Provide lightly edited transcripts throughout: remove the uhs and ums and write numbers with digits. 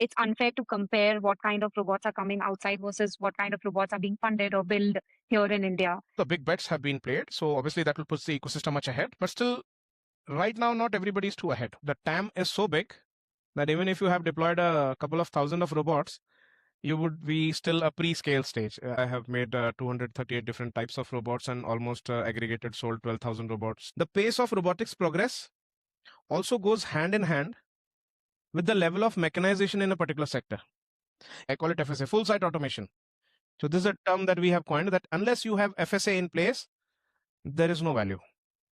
it's unfair to compare what kind of robots are coming outside versus what kind of robots are being funded or built here in India. The big bets have been played, so obviously that will push the ecosystem much ahead. But still, right now, not everybody is too ahead. The TAM is so big that even if you have deployed a couple of thousand of robots, you would be still a pre-scale stage. I have made 238 different types of robots and almost aggregated sold 12,000 robots. The pace of robotics progress also goes hand in hand with the level of mechanization in a particular sector. I call it FSA, full site automation. So this is a term that we have coined, that unless you have FSA in place, there is no value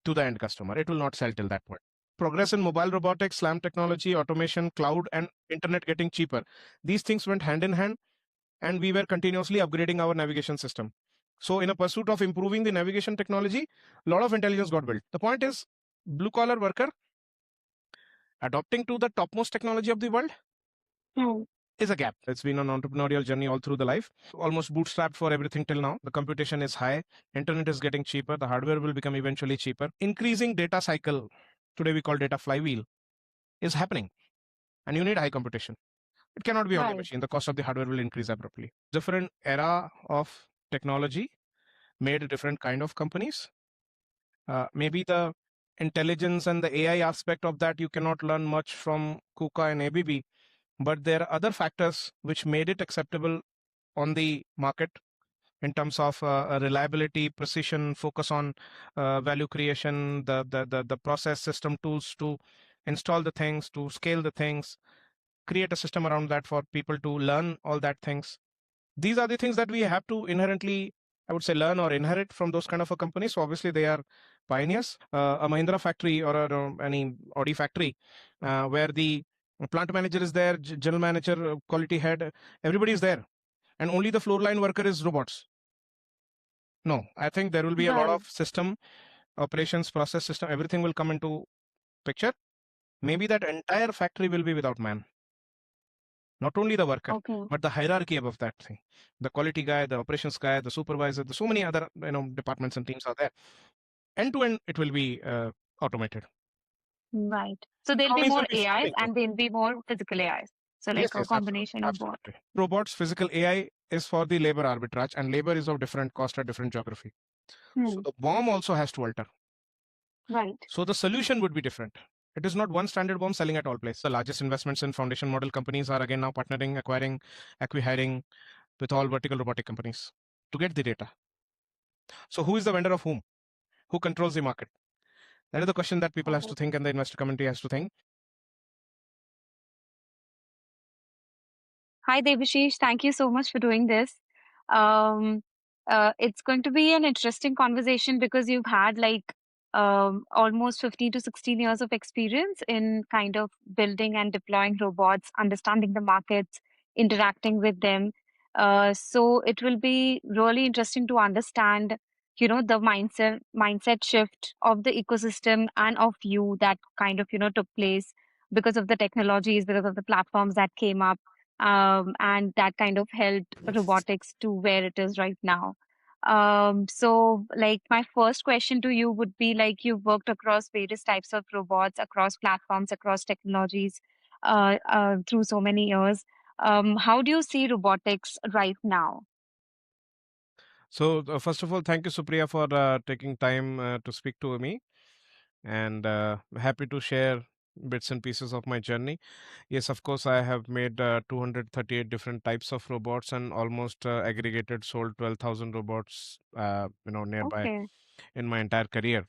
to the end customer. It will not sell till that point. Progress in mobile robotics, SLAM technology, automation, cloud, and internet getting cheaper. These things went hand in hand, and we were continuously upgrading our navigation system. So in a pursuit of improving the navigation technology, a lot of intelligence got built. The point is, blue collar worker adopting to the topmost technology of the world is a gap. It's been an entrepreneurial journey all through the life. Almost bootstrapped for everything till now. The computation is high. Internet is getting cheaper. The hardware will become eventually cheaper. Increasing data cycle, today we call data flywheel, is happening. And you need high computation. It cannot be on the machine. The cost of the hardware will increase abruptly. Different era of technology made a different kind of companies. Maybe the intelligence and the AI aspect of that you cannot learn much from KUKA and ABB, but there are other factors which made it acceptable on the market in terms of reliability, precision, focus on value creation, the process system tools to install the things, to scale the things, create a system around that for people to learn all that things. These are the things that we have to inherently, I would say, learn or inherit from those kind of a company. So obviously they are pioneers. A Mahindra factory or any Audi factory where the plant manager is there, general manager, quality head, everybody is there, and only the floor line worker is robots. No, I think there will be a lot of system operations, process system, everything will come into picture. Maybe that entire factory will be without man. Not only the worker, but the hierarchy above that thing. The quality guy, the operations guy, the supervisor, so many other departments and teams are there. End to end, it will be automated. Right. So there'll be more AIs and there'll be more physical AIs. So like a combination of both. Robots, physical AI is for the labor arbitrage, and labor is of different cost at different geography. So the BOM also has to alter. Right. So the solution would be different. It is not one standard BOM selling at all places. The largest investments in foundation model companies are again now partnering, acquiring, acqui-hiring with all vertical robotic companies to get the data. So who is the vendor of whom? Who controls the market? That is the question that people has to think and the investor community has to think. Hi, Debashis. Thank you so much for doing this. It's going to be an interesting conversation because you've had like almost 15 to 16 years of experience in kind of building and deploying robots, understanding the markets, interacting with them. So it will be really interesting to understand, the mindset shift of the ecosystem and of you that kind of, took place because of the technologies, because of the platforms that came up, and that kind of helped robotics to where it is right now. So like my first question to you would be like you've worked across various types of robots, across platforms, across technologies, through so many years. How do you see robotics right now? So first of all, thank you, Supriya, for taking time to speak to me, and happy to share bits and pieces of my journey. Yes, of course, I have made 238 different types of robots and almost aggregated sold 12,000 robots, nearby in my entire career.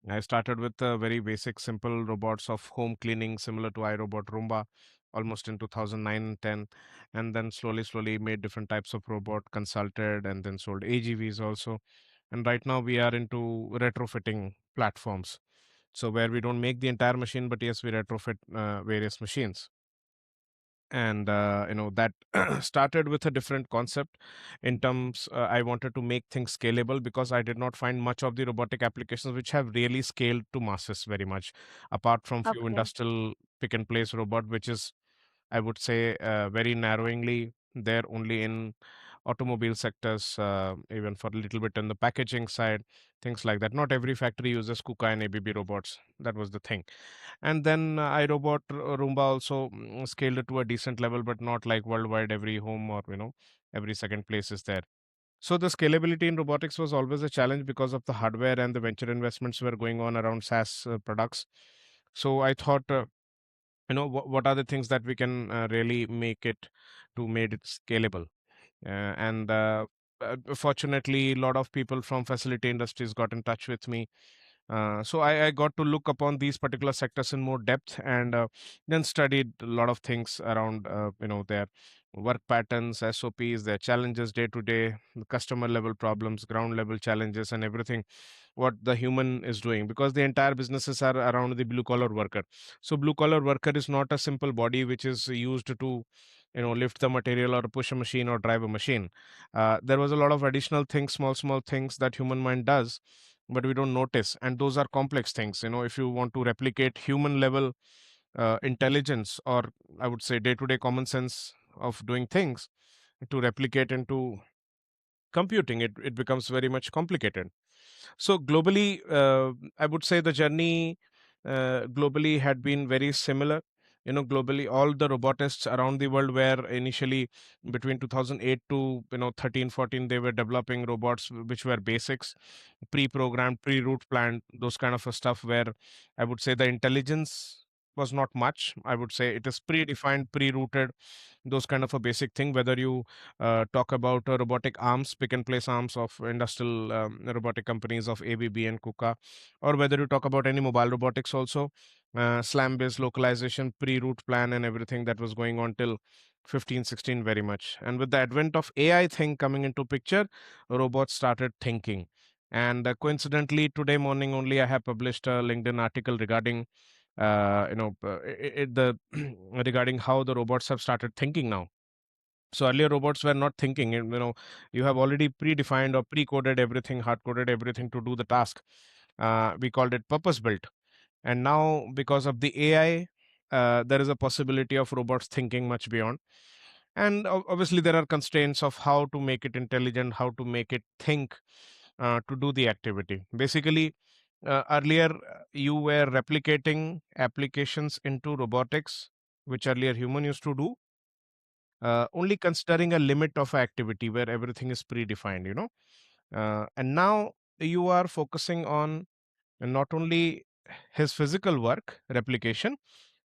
I started with very basic, simple robots of home cleaning, similar to iRobot Roomba, almost in 2009 and 10, and then slowly made different types of robot, consulted, and then sold AGVs also. And right now we are into retrofitting platforms. So where we don't make the entire machine, but yes, we retrofit various machines. And that started with a different concept in terms I wanted to make things scalable because I did not find much of the robotic applications which have really scaled to masses very much, apart from few industrial pick and place robot, which is, I would say, very narrowingly there only in automobile sectors, even for a little bit in the packaging side, things like that. Not every factory uses KUKA and ABB robots. That was the thing. And then iRobot Roomba also scaled it to a decent level, but not like worldwide every home or every second place is there. So the scalability in robotics was always a challenge because of the hardware and the venture investments were going on around SaaS products. So I thought, what are the things that we can really make it to made it scalable? And Fortunately, a lot of people from facility industries got in touch with me. So I got to look upon these particular sectors in more depth, and then studied a lot of things around their work patterns, SOPs, their challenges day to day, the customer level problems, ground level challenges, and everything what the human is doing, because the entire businesses are around the blue collar worker. So blue collar worker is not a simple body which is used to lift the material or push a machine or drive a machine. There was a lot of additional things, small things that human mind does, but we don't notice, and those are complex things. If you want to replicate human level intelligence, or I would say day to day common sense of doing things, to replicate into computing, it becomes very much complicated. So globally, I would say the journey globally had been very similar. Globally, all the robotists around the world were initially between 2008 to 13, 14. They were developing robots which were basics, pre-programmed, pre-route planned, those kind of a stuff. Where I would say the intelligence was not much. I would say it is pre-defined, pre-routed, those kind of a basic thing. Whether you talk about robotic arms, pick and place arms of industrial robotic companies of ABB and KUKA, or whether you talk about any mobile robotics also, SLAM based localization, pre-route plan, and everything that was going on till 15, 16 very much. And with the advent of AI thing coming into picture, robots started thinking. And coincidentally, today morning only, I have published a LinkedIn article regarding the regarding how the robots have started thinking now. So earlier robots were not thinking, and you have already predefined or pre-coded everything, hard coded everything to do the task. We called it purpose built. And now, because of the AI, there is a possibility of robots thinking much beyond. And obviously there are constraints of how to make it intelligent, how to make it think to do the activity. Basically, earlier you were replicating applications into robotics, which earlier human used to do, only considering a limit of activity where everything is predefined. And now you are focusing on not only his physical work replication,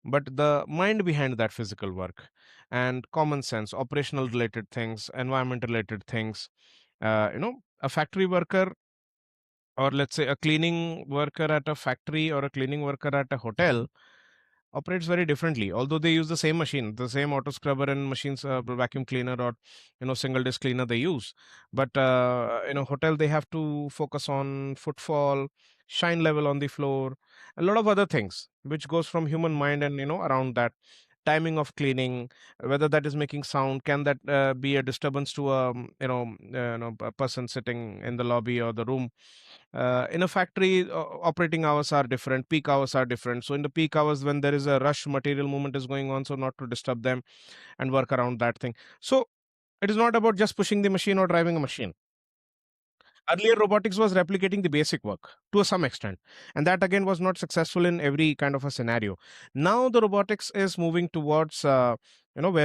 but the mind behind that physical work, and common sense, operational related things, environment related things. A factory worker, or let's say a cleaning worker at a factory, or a cleaning worker at a hotel, operates very differently, although they use the same machine, the same auto scrubber and machines, vacuum cleaner, or single disc cleaner they use. But hotel, they have to focus on footfall, shine level on the floor, a lot of other things which goes from human mind, and around that timing of cleaning, whether that is making sound, can that be a disturbance to a a person sitting in the lobby or the room. In a factory, operating hours are different, peak hours are different. So in the peak hours, when there is a rush, material movement is going on, so not to disturb them and work around that thing. So it is not about just pushing the machine or driving a machine. Earlier, robotics was replicating the basic work to some extent, and that again was not successful in every kind of a scenario. Now, the robotics is moving towards, where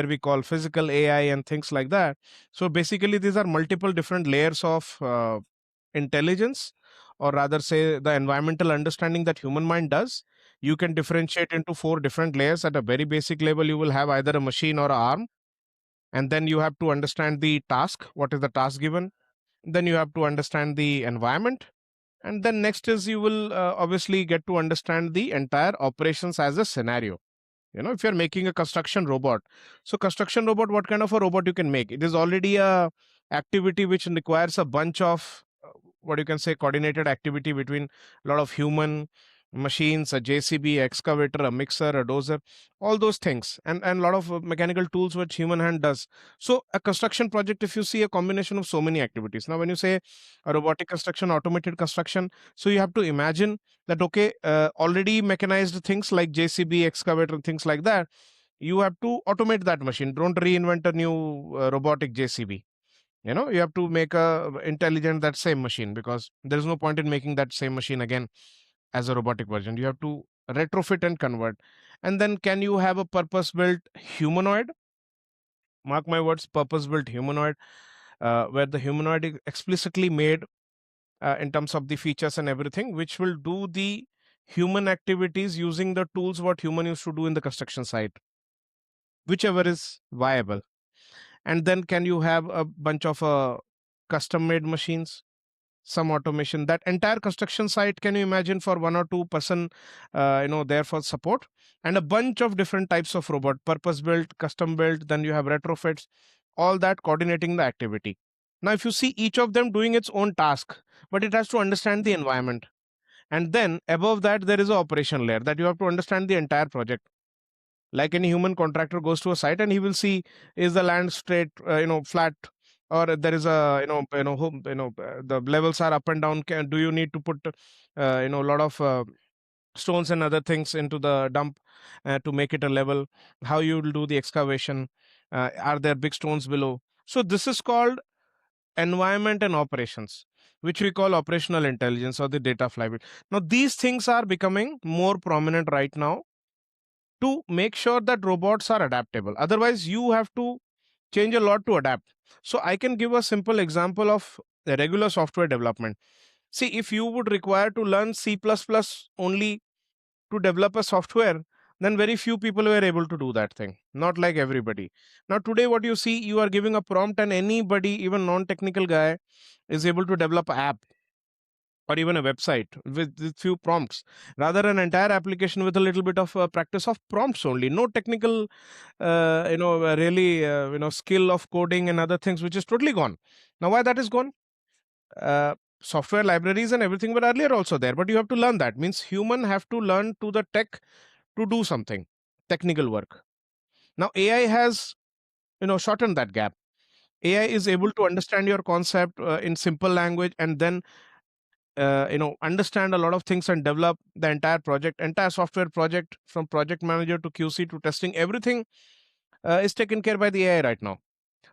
we call physical AI and things like that. So basically, these are multiple different layers of intelligence, or rather say the environmental understanding that human mind does. You can differentiate into four different layers. At a very basic level, you will have either a machine or a arm, and then you have to understand the task, what is the task given. Then you have to understand the environment, and then next is you will obviously get to understand the entire operations as a scenario. If you're making a construction robot, so construction robot, what kind of a robot you can make? It is already a activity which requires a bunch of what you can say coordinated activity between a lot of human machines, a JCB, excavator, a mixer, a dozer, all those things, and a lot of mechanical tools which human hand does. So a construction project, if you see, a combination of so many activities. Now when you say a robotic construction, automated construction, so you have to imagine that, okay, already mechanized things like JCB, excavator, things like that, you have to automate that machine. Don't reinvent a new robotic JCB. You have to make a intelligent that same machine, because there is no point in making that same machine again as a robotic version. You have to retrofit and convert. And then can you have a purpose built humanoid? Mark my words, purpose built humanoid, where the humanoid is explicitly made in terms of the features and everything, which will do the human activities using the tools what human used to do in the construction site, whichever is viable. And then can you have a bunch of custom made machines, some automation, that entire construction site, can you imagine, for one or two person there for support, and a bunch of different types of robot, purpose built, custom built, then you have retrofits, all that coordinating the activity. Now if you see each of them doing its own task, but it has to understand the environment. And then above that there is a operation layer that you have to understand the entire project. Like any human contractor goes to a site and he will see, is the land straight, flat, or there is a the levels are up and down. Do you need to put a lot of stones and other things into the dump to make it a level? How you will do the excavation? Are there big stones below? So this is called environment and operations, which we call operational intelligence or the data flywheel. Now these things are becoming more prominent right now to make sure that robots are adaptable. Otherwise, you have to change a lot to adapt. So I can give a simple example of the regular software development. See, if you would require to learn C++ only to develop a software, then very few people were able to do that thing. Not like everybody. Now, today, what you see, you are giving a prompt, and anybody, even non-technical guy, is able to develop an app or even a website with few prompts, rather an entire application with a little bit of practice of prompts only, no technical really skill of coding and other things, which is totally gone. Now why that is gone? Software libraries and everything were earlier also there, but you have to learn. That means human have to learn to the tech to do something technical work. Now AI has shortened that gap. AI is able to understand your concept in simple language, and then understand a lot of things and develop the entire software project, from project manager to QC to testing. Everything is taken care by the AI right now.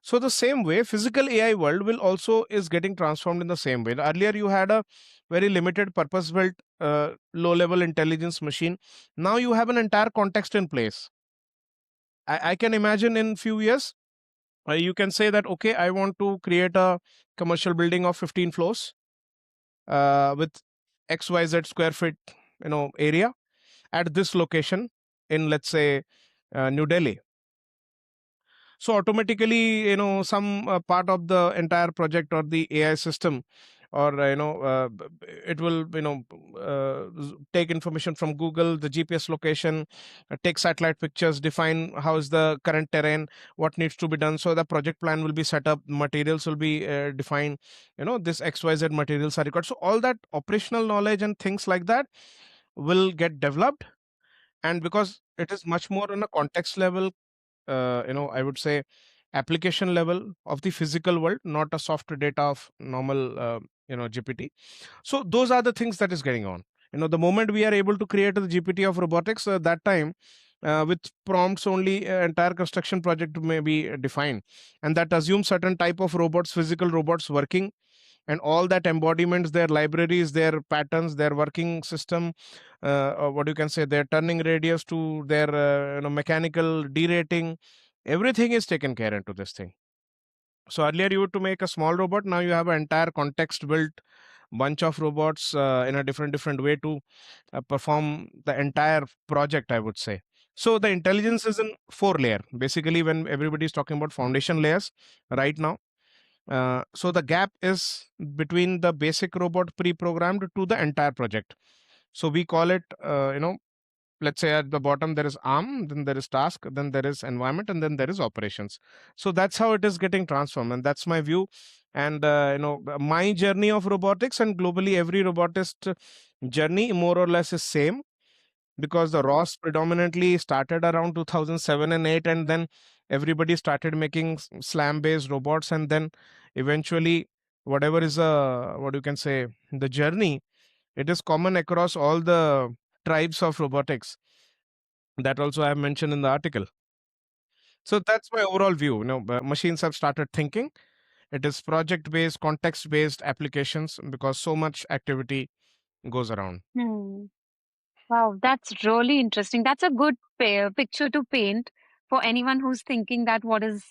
So the same way, physical AI world will also is getting transformed in the same way. Earlier you had a very limited purpose built low level intelligence machine. Now you have an entire context in place. I can imagine in few years you can say that, okay, I want to create a commercial building of 15 floors with XYZ square feet area at this location in, let's say, New Delhi. So automatically some part of the entire project or the AI system, or it will take information from Google, the GPS location, take satellite pictures, define how is the current terrain, what needs to be done. So the project plan will be set up, materials will be defined, this XYZ materials are required. So all that operational knowledge and things like that will get developed. And because it is much more on a context level, I would say application level of the physical world, not a soft data of normal GPT. So those are the things that is getting on. The moment we are able to create the GPT of robotics, that time with prompts only, entire construction project may be defined, and that assumes certain type of robots, physical robots working, and all that embodiments, their libraries, their patterns, their working system, or what you can say, their turning radius to their mechanical derating, everything is taken care into this thing. So earlier you had to make a small robot, now you have an entire context built bunch of robots in a different way to perform the entire project, I would say. So the intelligence is in four layer basically when everybody is talking about foundation layers right now. So the gap is between the basic robot pre-programmed to the entire project. So we call it, let's say at the bottom there is arm, then there is task, then there is environment, and then there is operations. So that's how it is getting transformed, and that's my view. And my journey of robotics, and globally every robotist journey more or less is same, because the ROS predominantly started around 2007 and 8, and then everybody started making SLAM based robots, and then eventually whatever is what you can say, the journey, it is common across all the tribes of robotics, that also I have mentioned in the article. So that's my overall view. Machines have started thinking, It is project based, context based applications because so much activity goes around. Hmm. Wow, that's really interesting. That's a good picture to paint for anyone who's thinking that what is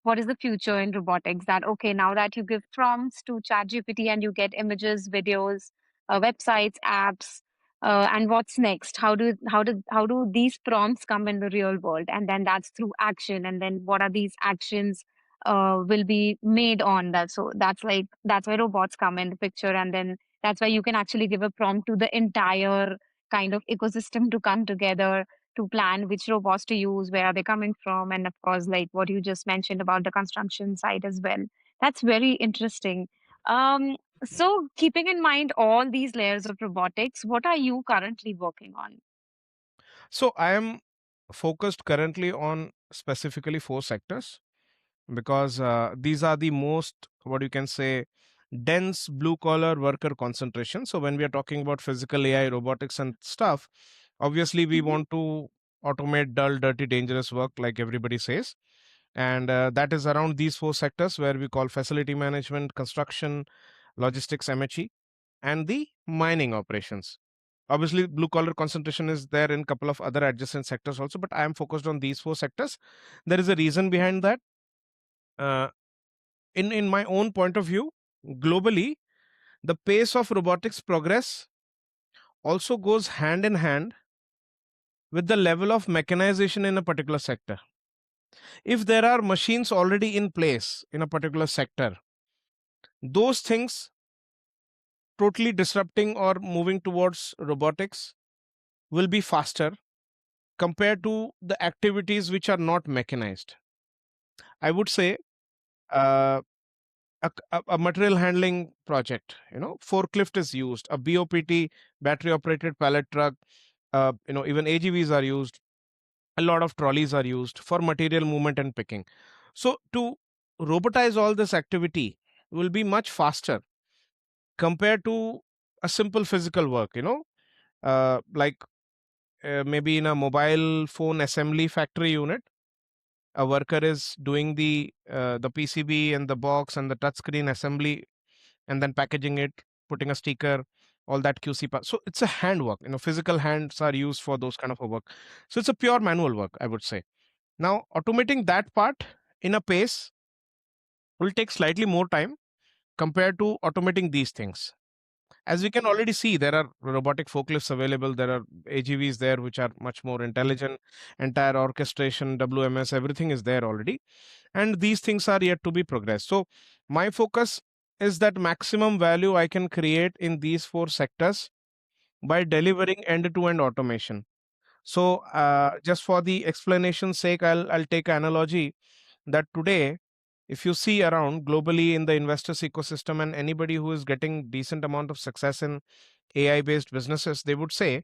the future in robotics? That okay, now that you give prompts to ChatGPT and you get images, videos, websites, apps, and what's next? How do these prompts come in the real world? And then that's through action. And then what are these actions will be made on that? So that's where robots come in the picture, and then that's why you can actually give a prompt to the entire kind of ecosystem to come together to plan which robots to use, where are they coming from, and of course, like what you just mentioned about the construction side as well. That's very interesting. So, keeping in mind all these layers of robotics, what are you currently working on? So I am focused currently on specifically four sectors because these are the most, what you can say, dense blue collar worker concentration. So when we are talking about physical AI, robotics, and stuff, obviously we Hmm. want to automate dull, dirty, dangerous work, like everybody says. And that is around these four sectors where we call facility management, construction, logistics, MHE, and the mining operations. Obviously, blue collar concentration is there in a couple of other adjacent sectors also, but I am focused on these four sectors. There is a reason behind that. Uh, in my own point of view, globally, the pace of robotics progress also goes hand in hand with the level of mechanization in a particular sector. If there are machines already in place in a particular sector, those things totally disrupting or moving towards robotics will be faster compared to the activities which are not mechanized. I would say uh, a material handling project, forklift is used, a BOPT, battery operated pallet truck, even AGVs are used, a lot of trolleys are used for material movement and picking. So to robotize all this activity will be much faster compared to a simple physical work, like maybe in a mobile phone assembly factory unit, a worker is doing the PCB and the box and the touchscreen assembly and then packaging it, putting a sticker, all that QC part. So it's a handwork. Physical hands are used for those kind of a work. So it's a pure manual work, I would say. Now, automating that part in a pace will take slightly more time compared to automating these things. As we can already see, there are robotic forklifts available. There are AGVs there, which are much more intelligent. Entire orchestration, WMS, everything is there already. And these things are yet to be progressed. So, my focus is that maximum value I can create in these four sectors by delivering end to end automation. So, just for the explanation's sake, I'll take an analogy that today, if you see around globally in the investors ecosystem and anybody who is getting decent amount of success in AI based businesses, they would say,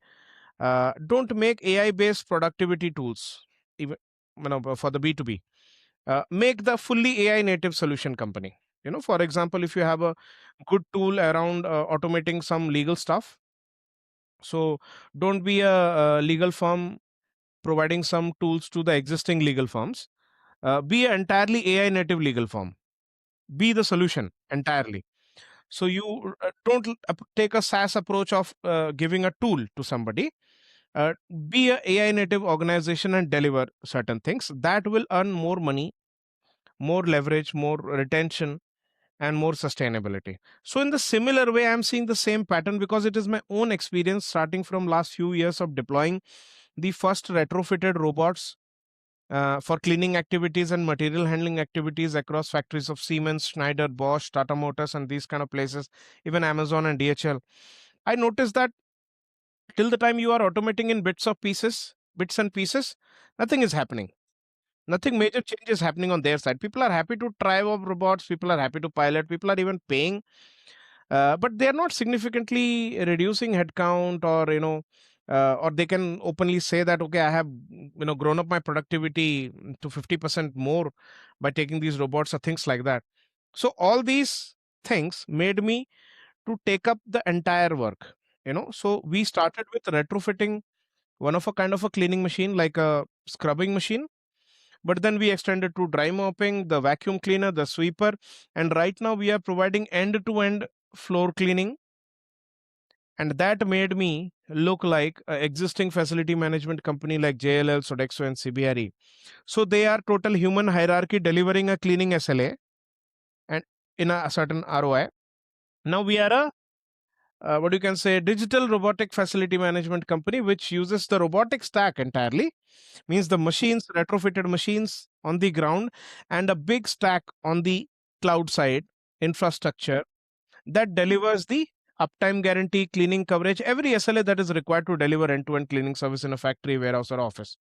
don't make AI based productivity tools, even for the B2B. Make the fully AI native solution company. For example, if you have a good tool around automating some legal stuff, so don't be a legal firm providing some tools to the existing legal firms. Be an entirely AI native legal firm. Be the solution entirely. So you don't take a SaaS approach of giving a tool to somebody. Uh, be a AI native organization and deliver certain things that will earn more money, more leverage, more retention, and more sustainability. So in the similar way, I'm seeing the same pattern because it is my own experience starting from last few years of deploying the first retrofitted robots for cleaning activities and material handling activities across factories of Siemens, Schneider, Bosch, Tata Motors, and these kind of places, even Amazon and DHL. I noticed that till the time you are automating in bits and pieces, nothing is happening. Nothing major change is happening on their side. People are happy to try out robots. People are happy to pilot. People are even paying, but they are not significantly reducing headcount, or they can openly say that okay, I have grown up my productivity to 50% more by taking these robots or things like that. So all these things made me to take up the entire work. So we started with retrofitting one of a kind of a cleaning machine, like a scrubbing machine, but then we extended to dry mopping, the vacuum cleaner, the sweeper, and right now we are providing end-to-end floor cleaning. And that made me look like an existing facility management company like JLL, Sodexo, and CBRE. So they are total human hierarchy delivering a cleaning SLA and in a certain ROI. Now we are a what you can say digital robotic facility management company which uses the robotic stack entirely, means the machines, retrofitted machines on the ground, and a big stack on the cloud side infrastructure that delivers the uptime guarantee, cleaning coverage, every SLA that is required to deliver end-to-end cleaning service in a factory, warehouse, or office.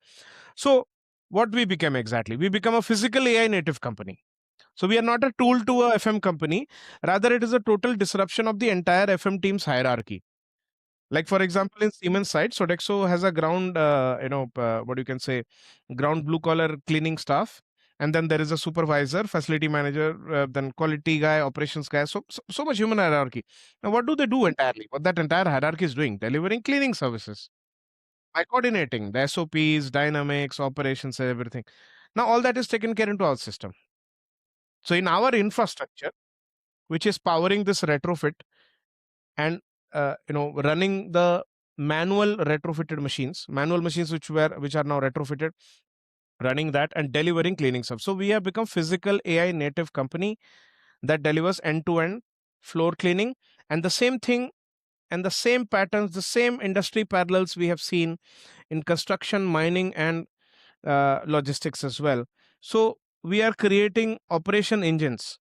So what we become exactly? We become a physical AI native company. So we are not a tool to a FM company. Rather, it is a total disruption of the entire FM team's hierarchy. Like for example, in Siemens side, Sodexo has a ground, what you can say, ground blue collar cleaning staff, and then there is a supervisor, facility manager, then quality guy, operations guy. So much human hierarchy. Now, what do they do entirely? What that entire hierarchy is doing? Delivering cleaning services by coordinating the SOPs, dynamics, operations, everything. Now, all that is taken care into our system. So in our infrastructure, which is powering this retrofit and running the manual retrofitted machines, manual machines which are now retrofitted, running that and delivering cleaning stuff. So we have become physical AI native company that delivers end to end floor cleaning, and the same thing and the same patterns, the same industry parallels we have seen in construction, mining, and logistics as well. So we are creating operation engines.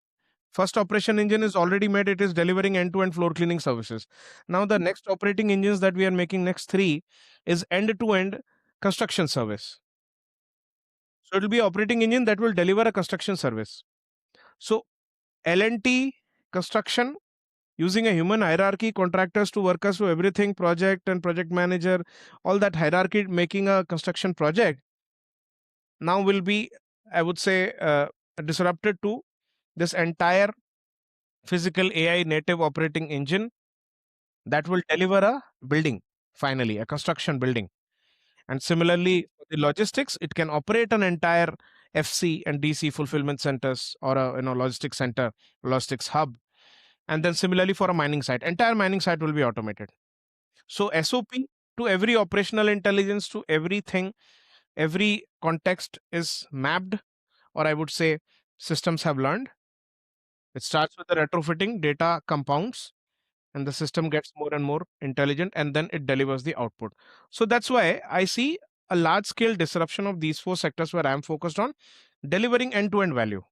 First operation engine is already made. It is delivering end-to-end floor cleaning services. Now the next operating engines that we are making, next three, is end-to-end construction service. So it will be operating engine that will deliver a construction service. So L&T construction, using a human hierarchy, contractors to workers to everything, project and project manager, all that hierarchy making a construction project now will be, I would say, disrupted to this entire physical AI native operating engine that will deliver a building, finally, a construction building. And similarly, for the logistics, it can operate an entire FC and DC fulfillment centers or a logistics center, logistics hub. And then similarly for a mining site, entire mining site will be automated. So SOP to every operational intelligence to everything, every context is mapped, or I would say systems have learned. It starts with the retrofitting, data compounds, and the system gets more and more intelligent, and then it delivers the output. So that's why I see a large scale disruption of these four sectors where I'm focused on delivering end to end value,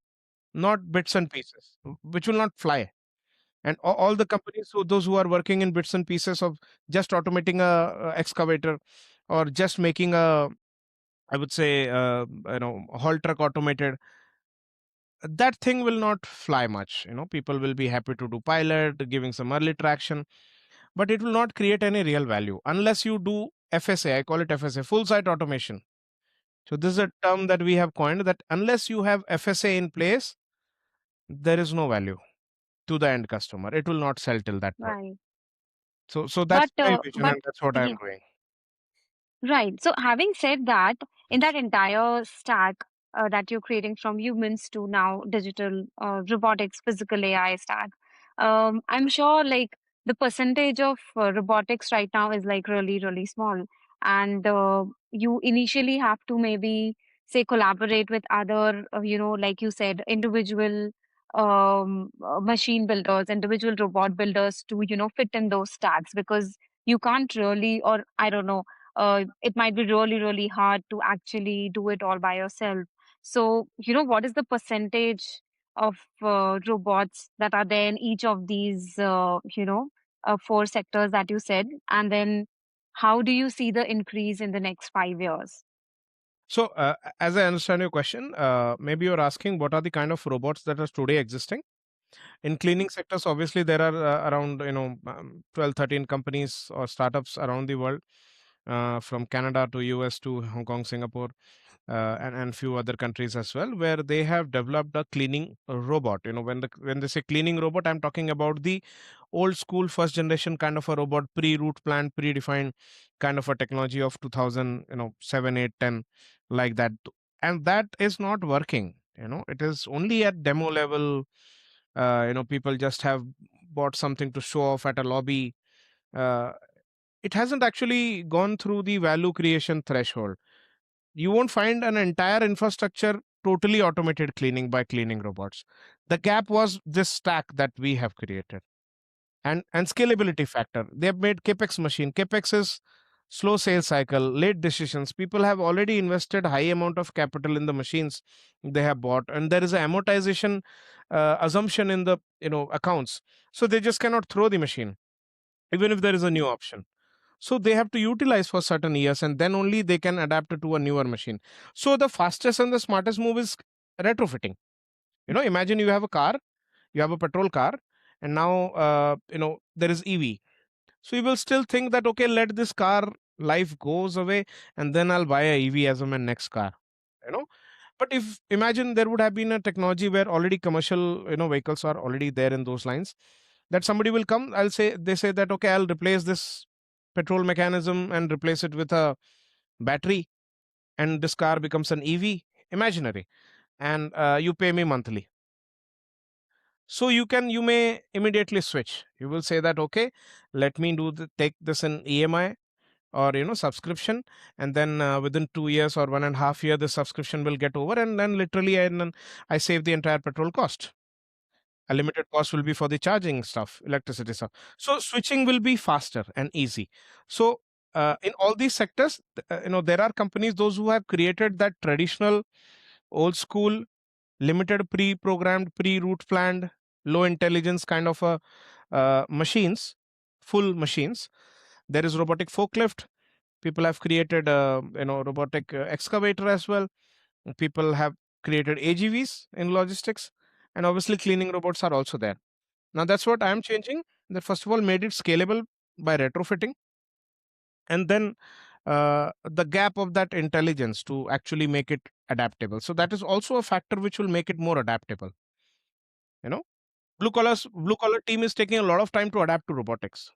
not bits and pieces, which will not fly. And all the companies, those who are working in bits and pieces of just automating a excavator or just making a, I would say, haul truck automated, that thing will not fly much. People will be happy to do pilot, giving some early traction, but it will not create any real value unless you do FSA. I call it FSA, full site automation. So this is a term that we have coined, that unless you have FSA in place, there is no value to the end customer. It will not sell till that point. Right. So But that's my vision, and that's what I'm yeah, doing. right. So having said that, in that entire stack that you're creating from humans to now digital robotics, physical AI stack, I'm sure like the percentage of robotics right now is like really, really small. And you initially have to maybe say collaborate with other, like you said, individual machine builders, individual robot builders to, fit in those stacks because you can't really, or I don't know, it might be really, really hard to actually do it all by yourself. So, what is the percentage of robots that are there in each of these, four sectors that you said? And then how do you see the increase in the next 5 years? So as I understand your question, maybe you're asking what are the kind of robots that are today existing in cleaning sectors. Obviously there are around 12 13 companies or startups around the world, from Canada to US to Hong Kong, Singapore, and few other countries as well, where they have developed a cleaning robot. When they say cleaning robot, I'm talking about the old school first generation kind of a robot, pre-route plan, predefined kind of a technology of 2000, 7 8 10, like that. and that is not working. It is only at demo level. People just have bought something to show off at a lobby. uh, it hasn't actually gone through the value creation threshold. You won't find an entire infrastructure totally automated cleaning by cleaning robots. The gap was this stack that we have created. And scalability factor, they have made capex machine. Capex is slow sales cycle, late decisions. People have already invested high amount of capital in the machines they have bought, and there is an amortization assumption in the accounts. So they just cannot throw the machine even if there is a new option. So they have to utilize for certain years, and then only they can adapt it to a newer machine. So the fastest and the smartest move is retrofitting. Imagine you have a car, you have a petrol car, and now there is EV. So you will still think that, okay, let this car life goes away, and then I'll buy a EV as my next car. You know, but if imagine there would have been a technology where already commercial vehicles are already there in those lines, that somebody will come, they say that, okay, I'll replace this petrol mechanism and replace it with a battery, and this car becomes an EV, imaginary, and you pay me monthly. So you may immediately switch. You will say that, okay, let me take this in EMI or subscription, and then within 2 years or 1.5 year the subscription will get over, and then literally I save the entire petrol cost. A limited cost will be for the charging stuff, electricity stuff. So switching will be faster and easy. So in all these sectors, there are companies, those who have created that traditional old school limited pre-programmed, pre-route planned, low intelligence kind of a machines, full machines. There is robotic forklift. People have created robotic excavator as well. People have created AGVs in logistics, and obviously cleaning robots are also there. Now that's what I'm changing. That first of all made it scalable by retrofitting, and then the gap of that intelligence to actually make it adaptable. So that is also a factor which will make it more adaptable. You know, blue collar team is taking a lot of time to adapt to robotics.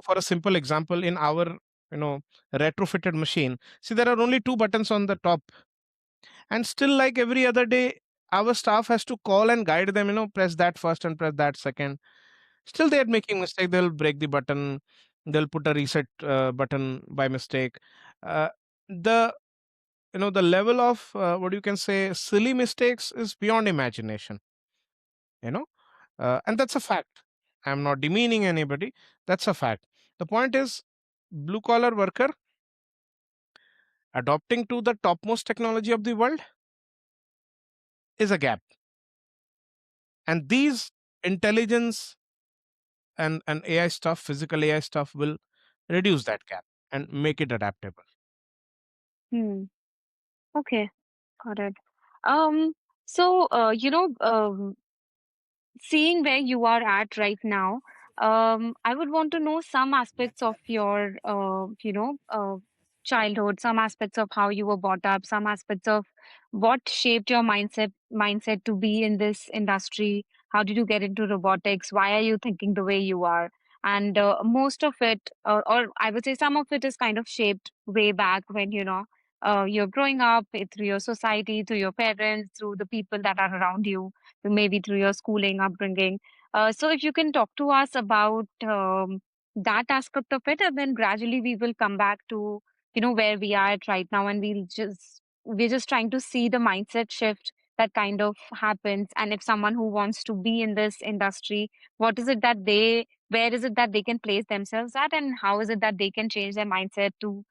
For a simple example, in our you know retrofitted machine, see, there are only two buttons on the top, and still, like every other day, our staff has to call and guide them, press that first and press that second. Still they are making mistake. They'll break the button, they'll put a reset button by mistake. The the level of what you can say silly mistakes is beyond imagination. you know and that's a fact. I'm not demeaning anybody. That's a fact. The point is, blue collar worker adopting to the topmost technology of the world is a gap, and these intelligence and AI stuff, physical AI stuff, will reduce that gap and make it adaptable. Hmm. Okay, got it. Um, so seeing where you are at right now, I would want to know some aspects of your, childhood, some aspects of how you were brought up, some aspects of what shaped your mindset to be in this industry. How did you get into robotics? Why are you thinking the way you are? And most of it, or I would say some of it, is kind of shaped way back when you're growing up through your society, through your parents, through the people that are around you, maybe through your schooling, upbringing. So if you can talk to us about that aspect of it, and then gradually we will come back to where we are at right now, and we're just trying to see the mindset shift that kind of happens. And if someone who wants to be in this industry, what is it that where is it that they can place themselves at, and how is it that they can change their mindset to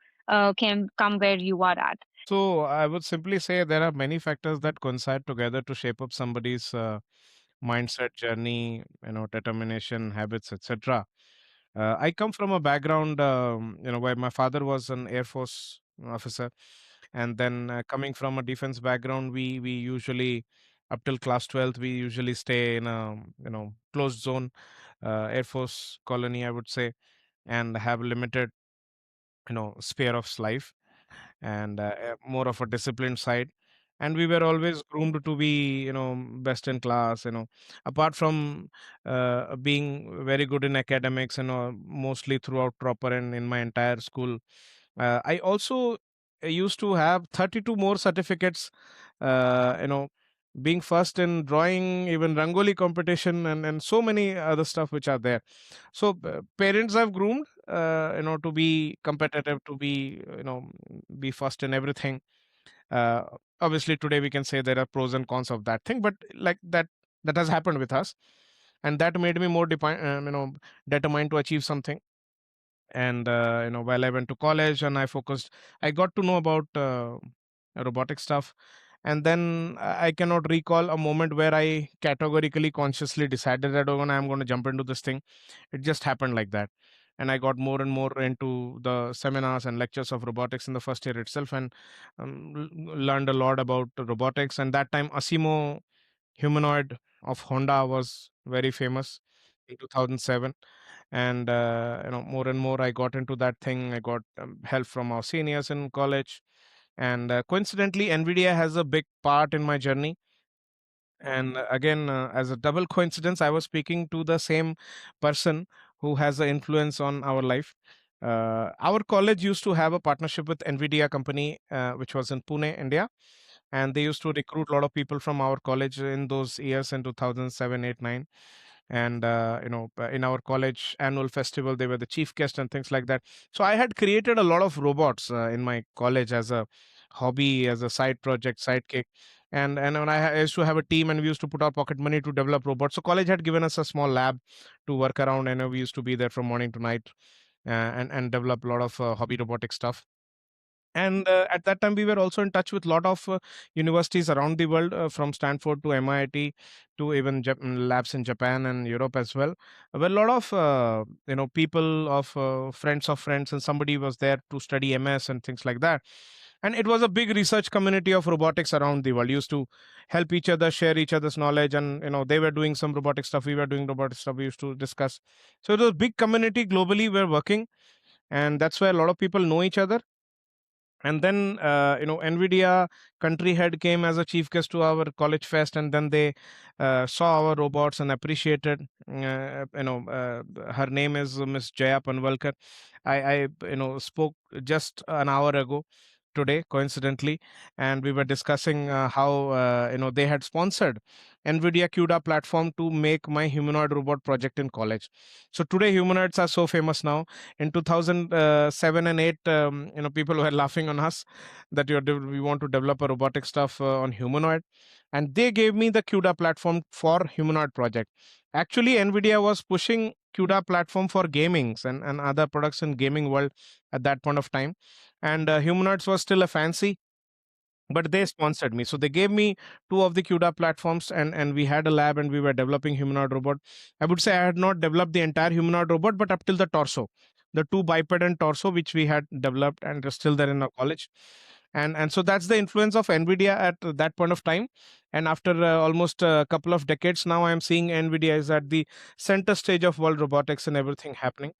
can come where you are at? So I would simply say there are many factors that coincide together to shape up somebody's mindset, journey, determination, habits, etc. I come from a background, where my father was an Air Force officer, and then coming from a defense background, we usually, up till class 12th, we usually stay in a closed zone, Air Force colony, I would say, and have limited sphere of life, and more of a disciplined side. And we were always groomed to be best in class, apart from being very good in academics, mostly throughout proper and in my entire school. I also used to have 32 more certificates, you know, being first in drawing, even Rangoli competition, and so many other stuff which are there. So parents have groomed, to be competitive, to be, be first in everything. uh, Obviously today we can say there are pros and cons of that thing, but like that has happened with us, and that made me more determined to achieve something. And while I went to college and I got to know about robotic stuff. And then I cannot recall a moment where I categorically consciously decided that, oh, I'm going to jump into this thing. It just happened like that. And I got more and more into the seminars and lectures of robotics in the first year itself, and learned a lot about robotics. And that time Asimo humanoid of Honda was very famous in 2007. And more and more I got into that thing. I got help from our seniors in college. And coincidentally, Nvidia has a big part in my journey. And again, as a double coincidence, I was speaking to the same person who has an influence on our life. Our college used to have a partnership with Nvidia company, which was in Pune, India, and they used to recruit a lot of people from our college in those years in 2007, 8, 9. And in our college annual festival, they were the chief guest and things like that. So I had created a lot of robots in my college as a hobby, as a side project, sidekick. And when I used to have a team, and we used to put our pocket money to develop robots. So college had given us a small lab to work around, and we used to be there from morning to night, and develop a lot of hobby robotic stuff. And at that time we were also in touch with a lot of universities around the world, from Stanford to MIT to even labs in Japan and Europe as well, where a lot of people of friends of friends, and somebody was there to study MS and things like that. And it was a big research community of robotics around the world. Used to help each other, share each other's knowledge, and they were doing some robotic stuff, we were doing robotic stuff, we used to discuss. So it was a big community globally we're working, and that's why a lot of people know each other. And then Nvidia country head came as a chief guest to our college fest, and then they saw our robots and appreciated. Her name is Miss Jaya Panvalkar. I spoke just an hour ago today, coincidentally, and we were discussing how they had sponsored Nvidia CUDA platform to make my humanoid robot project in college. So today humanoids are so famous now. In 2007 and 8, people were laughing on us that we want to develop a robotic stuff on humanoid, and they gave me the CUDA platform for humanoid project. Actually, Nvidia was pushing CUDA platform for gamings and other products in gaming world at that point of time. And humanoids was still a fancy, but they sponsored me. So they gave me two of the CUDA platforms, and we had a lab, and we were developing humanoid robot. I would say I had not developed the entire humanoid robot, but up till the torso, the two biped and torso, which we had developed and are still there in our college. And so that's the influence of Nvidia at that point of time. And after almost a couple of decades now, I am seeing Nvidia is at the center stage of world robotics and everything happening.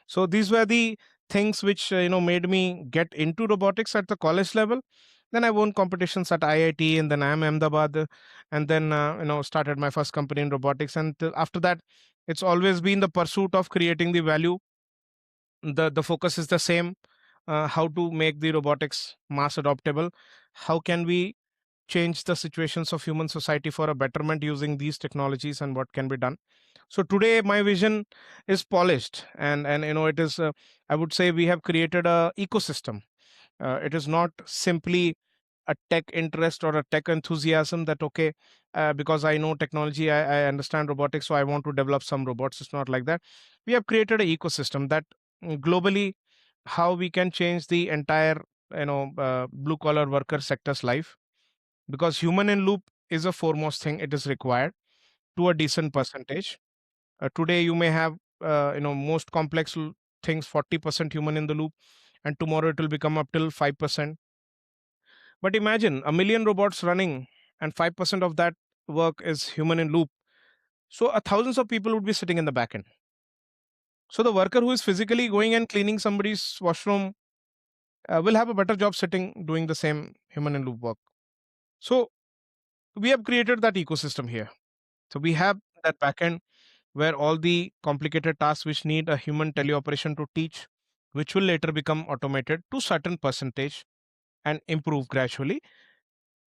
So these were the things which made me get into robotics at the college level. Then I won competitions at IIT, and then IIM Ahmedabad, and then started my first company in robotics. And after that, it's always been the pursuit of creating the value. The focus is the same: how to make the robotics mass adoptable. How can we change the situations of human society for a betterment using these technologies, and what can be done? So today my vision is polished, and it is I would say we have created a ecosystem. It is not simply a tech interest or a tech enthusiasm that, okay, because I know technology, I understand robotics, so I want to develop some robots. It's not like that. We have created an ecosystem that globally, how we can change the entire blue collar worker sector's life, because human in loop is a foremost thing. It is required to a decent percentage. Today you may have most complex things 40% human in the loop, and tomorrow it will become up till 5%. But imagine a million robots running, and 5% of that work is human in loop. So thousands of people would be sitting in the back end. So the worker who is physically going and cleaning somebody's washroom will have a better job sitting doing the same human in loop work. So we have created that ecosystem here. So we have that backend where all the complicated tasks which need a human teleoperation to teach, which will later become automated to certain percentage. and improve gradually.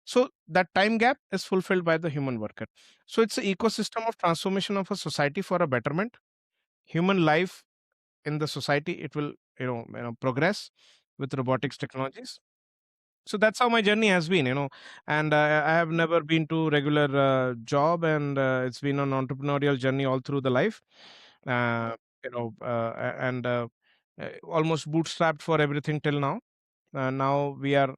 So that time gap is fulfilled by the human worker. So it's an ecosystem of transformation of a society for a betterment. Human life in the society, it will progress with robotics technologies. So that's how my journey has been, and I have never been to regular job, and it's been an entrepreneurial journey all through the life. uh, and almost bootstrapped for everything till now. Now we are,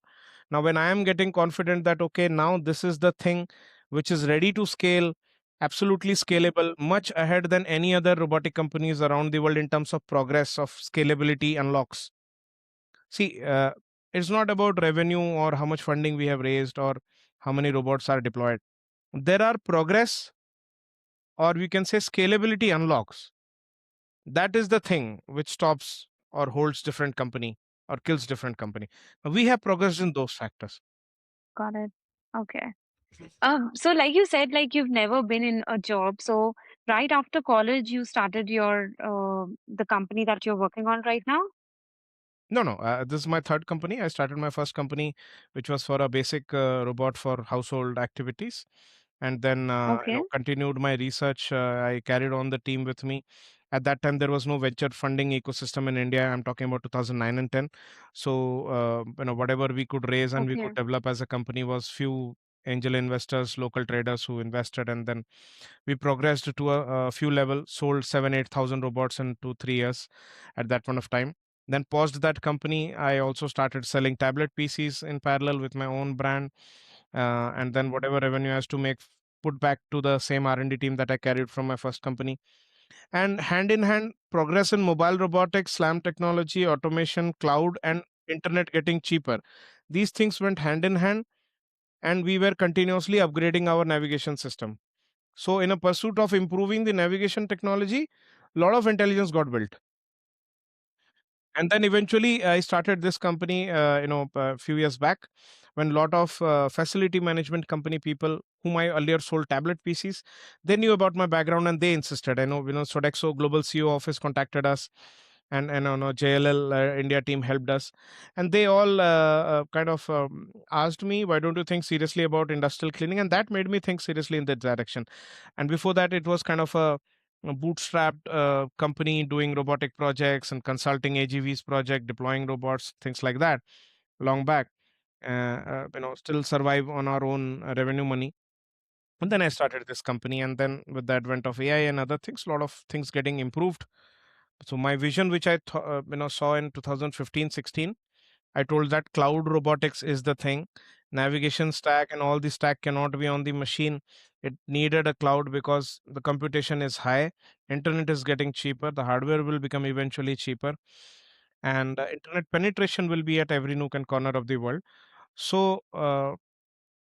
now when I am getting confident that okay, now this is the thing which is ready to scale, absolutely scalable, much ahead than any other robotic companies around the world in terms of progress of scalability unlocks. See, it's not about revenue or how much funding we have raised or how many robots are deployed. There are progress, or we can say scalability unlocks. That is the thing which stops or holds different company or kills different company. We have progressed in those factors. Got it. Okay. So like you said, like you've never been in a job. So right after college, you started your the company that you're working on right now? No, no. This is my third company. I started my first company, which was for a basic robot for household activities, and then Okay. continued my research. I carried on the team with me. At that time, there was no venture funding ecosystem in India. I'm talking about 2009 and 10. So whatever we could raise and we Okay. could develop as a company was few angel investors, local traders who invested, and then we progressed to a few level, sold 7 8,000 robots in 2 3 years at that point of time. Then paused that company. I also started selling tablet PCs in parallel with my own brand, and then whatever revenue I has to make, put back to the same R&D team that I carried from my first company. And hand in hand, progress in mobile robotics, slam technology, automation, cloud, and internet getting cheaper. These things went hand in hand, and we were continuously upgrading our navigation system. So, in a pursuit of improving the navigation technology, a lot of intelligence got built. And then eventually I started this company a few years back, when a lot of facility management company people whom I earlier sold tablet PCs, they knew about my background and they insisted. I know, Sodexo global CEO office contacted us, and JLL India team helped us, and they all kind of asked me, why don't you think seriously about industrial cleaning? And that made me think seriously in that direction. And before that, it was kind of a bootstrapped company doing robotic projects and consulting AGV's project, deploying robots, things like that, long back. Still survive on our own revenue money. And then I started this company, and then with the advent of AI and other things, a lot of things getting improved. So my vision, which I saw in 2015-16, I told that cloud robotics is the thing. Navigation stack and all the stack cannot be on the machine. It needed a cloud because the computation is high. Internet is getting cheaper. The hardware will become eventually cheaper. And internet penetration will be at every nook and corner of the world. So,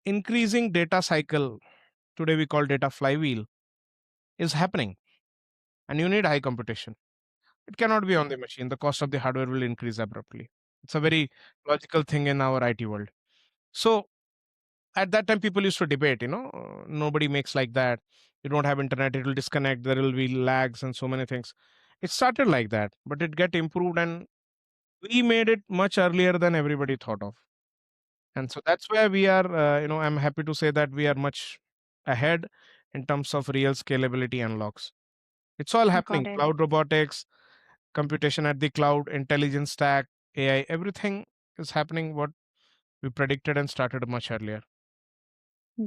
increasing data cycle, today we call data flywheel, is happening. And you need high computation. It cannot be on the machine. The cost of the hardware will increase abruptly. It's a very logical thing in our IT world. So, at that time people used to debate, nobody makes like that. You don't have internet, it will disconnect, there will be lags and so many things. It started like that, but it get improved, and we made it much earlier than everybody thought of. And so that's where we are, I'm happy to say that we are much ahead in terms of real scalability unlocks. It's all Got happening: it. cloud robotics, computation at the cloud, intelligence stack, AI, everything is happening what we predicted and started much earlier.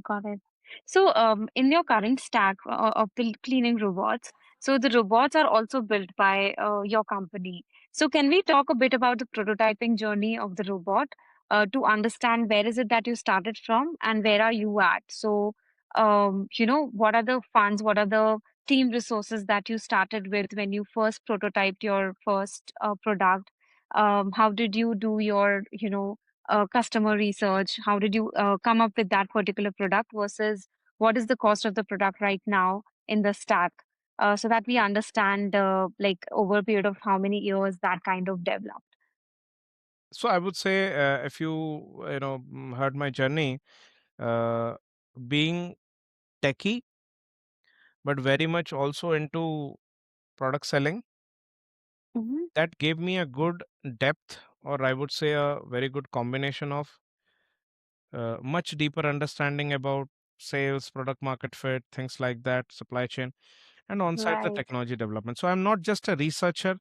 Got it. So, in your current stack of the cleaning robots, so the robots are also built by your company. So, can we talk a bit about the prototyping journey of the robot to understand where is it that you started from and where are you at? So, what are the funds, what are the team resources that you started with when you first prototyped your first product? How did you do your, customer research? How did you come up with that particular product versus what is the cost of the product right now in the stack? So that we understand, like over a period of how many years that kind of developed. So I would say, if you heard my journey, uh, being techie, but very much also into product selling, Hmm. that gave me a good depth or I would say a very good combination of much deeper understanding about sales, product market fit, things like that, supply chain, and on site the Right. technology development. So I'm not just a researcher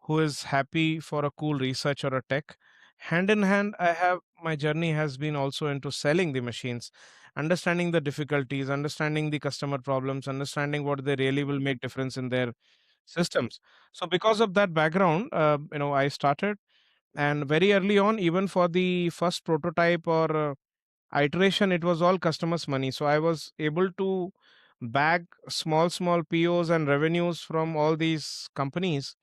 who is happy for a cool research or a tech. Hand in hand, I have my journey has been also into selling the machines, understanding the difficulties, understanding the customer problems, understanding what they really will make difference in their systems. So because of that background, I started, and very early on, even for the first prototype or iteration, it was all customers' money. So I was able to bag small POs and revenues from all these companies,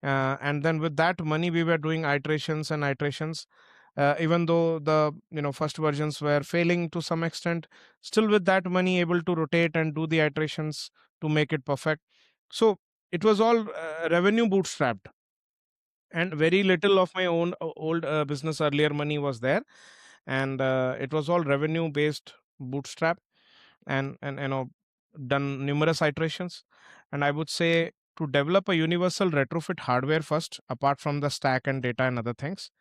and then with that money we were doing iterations and iterations, even though the first versions were failing to some extent, still with that money able to rotate and do the iterations to make it perfect. So it was all revenue bootstrapped, and very little of my own old business earlier money was there, and it was all revenue based bootstrap, and done numerous iterations. And I would say, to develop a universal retrofit hardware first, apart from the stack and data and other things,